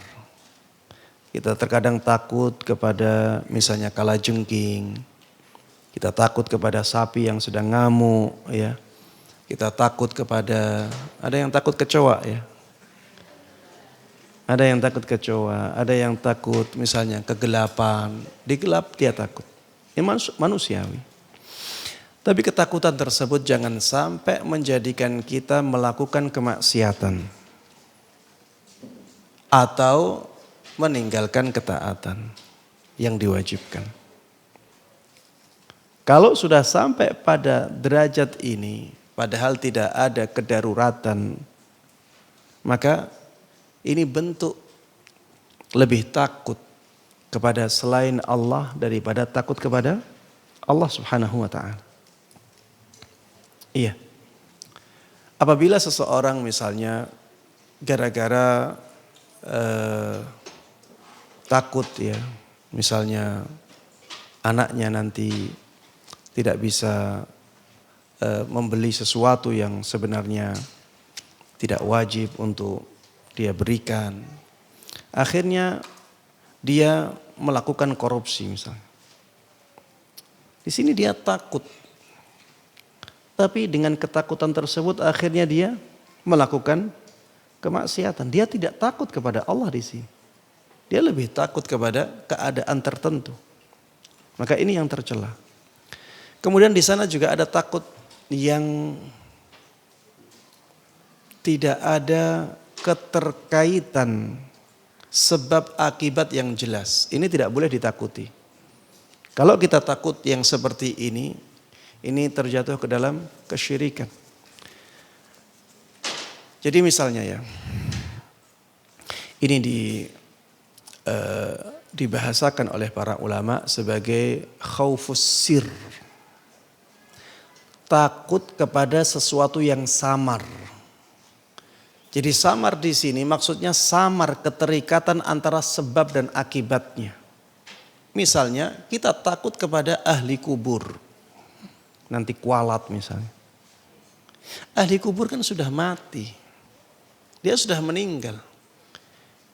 S1: Kita terkadang takut kepada misalnya kalajengking. Kita takut kepada sapi yang sedang ngamuk, ya. Kita takut kepada, ada yang takut kecoa, ya. Ada yang takut kecoa, ada yang takut misalnya kegelapan. Digelap dia takut. Ini manusiawi. Tapi ketakutan tersebut jangan sampai menjadikan kita melakukan kemaksiatan. Atau meninggalkan ketaatan yang diwajibkan. Kalau sudah sampai pada derajat ini, padahal tidak ada kedaruratan, maka ini bentuk lebih takut kepada selain Allah daripada takut kepada Allah Subhanahu wa ta'ala. Iya. Apabila seseorang misalnya gara-gara takut ya, misalnya anaknya nanti tidak bisa membeli sesuatu yang sebenarnya tidak wajib untuk dia berikan. Akhirnya dia melakukan korupsi misalnya. Di sini dia takut. Tapi dengan ketakutan tersebut akhirnya dia melakukan kemaksiatan. Dia tidak takut kepada Allah di sini. Dia lebih takut kepada keadaan tertentu. Maka ini yang tercela. Kemudian di sana juga ada takut yang tidak ada keterkaitan sebab akibat yang jelas. Ini tidak boleh ditakuti. Kalau kita takut yang seperti ini terjatuh ke dalam kesyirikan. Jadi misalnya ya, ini dibahasakan oleh para ulama sebagai khaufus sir. Takut kepada sesuatu yang samar. Jadi samar di sini maksudnya samar keterikatan antara sebab dan akibatnya. Misalnya kita takut kepada ahli kubur. Nanti kualat misalnya. Ahli kubur kan sudah mati. Dia sudah meninggal.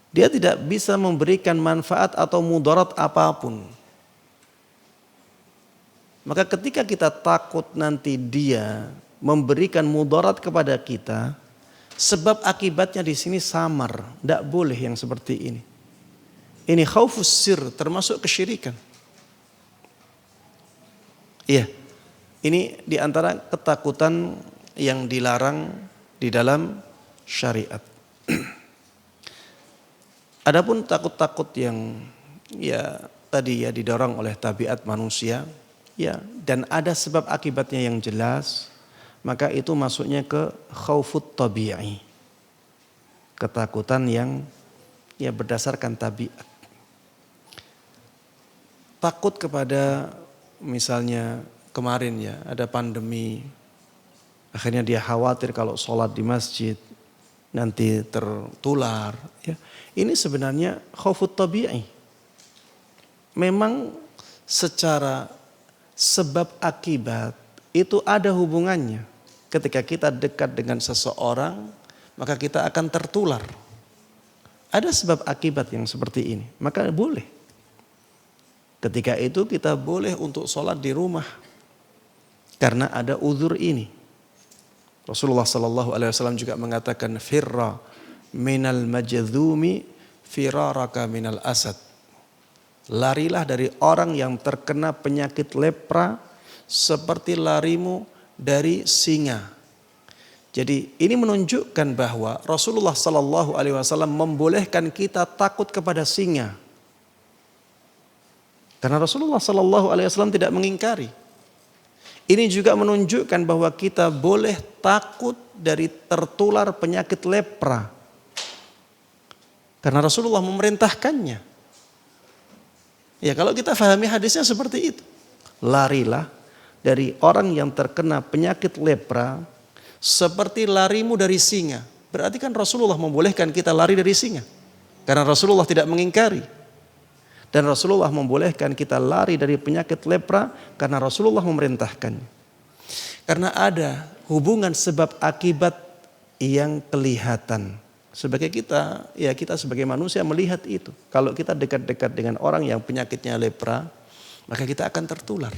S1: Dia tidak bisa memberikan manfaat atau mudarat apapun. Maka ketika kita takut nanti dia memberikan mudarat kepada kita, sebab akibatnya di sini samar, tidak boleh yang seperti ini. Ini khaufus sir, termasuk kesyirikan. Iya, ini diantara ketakutan yang dilarang di dalam syariat. Adapun takut-takut yang ya tadi ya didorong oleh tabiat manusia, ya dan ada sebab akibatnya yang jelas, maka itu masuknya ke khaufut tabi'i. Ketakutan yang ya berdasarkan tabiat. Takut kepada misalnya kemarin ya ada pandemi, akhirnya dia khawatir kalau sholat di masjid nanti tertular. Ya. Ini sebenarnya khaufut tabi'i. Memang secara sebab akibat itu ada hubungannya. Ketika kita dekat dengan seseorang, maka kita akan tertular. Ada sebab akibat yang seperti ini, maka boleh. Ketika itu kita boleh untuk sholat di rumah. Karena ada uzur ini. Rasulullah SAW juga mengatakan, firra minal majdzumi firaraka minal asad. Larilah dari orang yang terkena penyakit lepra seperti larimu dari singa. Jadi ini menunjukkan bahwa Rasulullah SAW membolehkan kita takut kepada singa. Karena Rasulullah SAW tidak mengingkari. Ini juga menunjukkan bahwa kita boleh takut dari tertular penyakit lepra. Karena Rasulullah memerintahkannya. Ya kalau kita fahami hadisnya seperti itu. Larilah dari orang yang terkena penyakit lepra seperti larimu dari singa. Berarti kan Rasulullah membolehkan kita lari dari singa. Karena Rasulullah tidak mengingkari. Dan Rasulullah membolehkan kita lari dari penyakit lepra karena Rasulullah memerintahkannya. Karena ada hubungan sebab akibat yang kelihatan. Sebagai kita sebagai manusia melihat itu. Kalau kita dekat-dekat dengan orang yang penyakitnya lepra, maka kita akan tertular.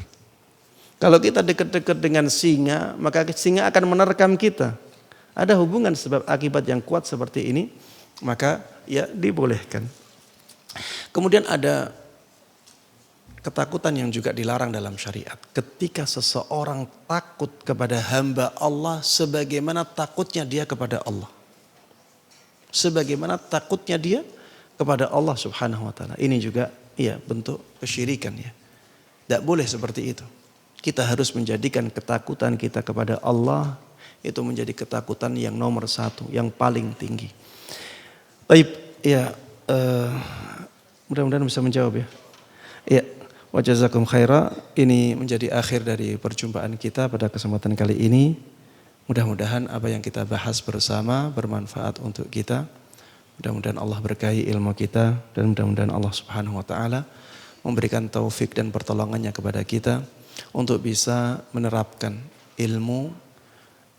S1: Kalau kita dekat-dekat dengan singa, maka singa akan menerkam kita. Ada hubungan sebab akibat yang kuat seperti ini, maka ya dibolehkan. Kemudian ada ketakutan yang juga dilarang dalam syariat. Ketika seseorang takut kepada hamba Allah sebagaimana takutnya dia kepada Allah. Sebagaimana takutnya dia kepada Allah Subhanahu wa taala. Ini juga bentuk kesyirikan ya. Tidak boleh seperti itu. Kita harus menjadikan ketakutan kita kepada Allah itu menjadi ketakutan yang nomor satu, yang paling tinggi. Baik, mudah-mudahan bisa menjawab ya. Ya, wa jazakum khaira. Ini menjadi akhir dari perjumpaan kita pada kesempatan kali ini. Mudah-mudahan apa yang kita bahas bersama bermanfaat untuk kita. Mudah-mudahan Allah berkahi ilmu kita dan mudah-mudahan Allah Subhanahu wa taala memberikan taufik dan pertolongannya kepada kita untuk bisa menerapkan ilmu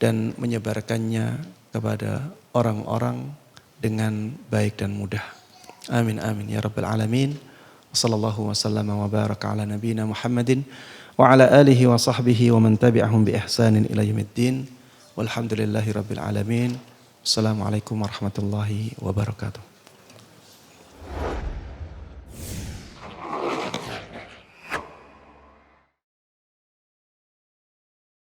S1: dan menyebarkannya kepada orang-orang dengan baik dan mudah. Amin amin ya rabbal alamin. Sallallahu wasallam wa baraka ala nabiyyina Muhammadin wa ala alihi wa sahbihi wa man tabi'ahum bi ihsanin ila yaumiddin. Walhamdulillahi rabbil alamin. Assalamualaikum warahmatullahi wabarakatuh.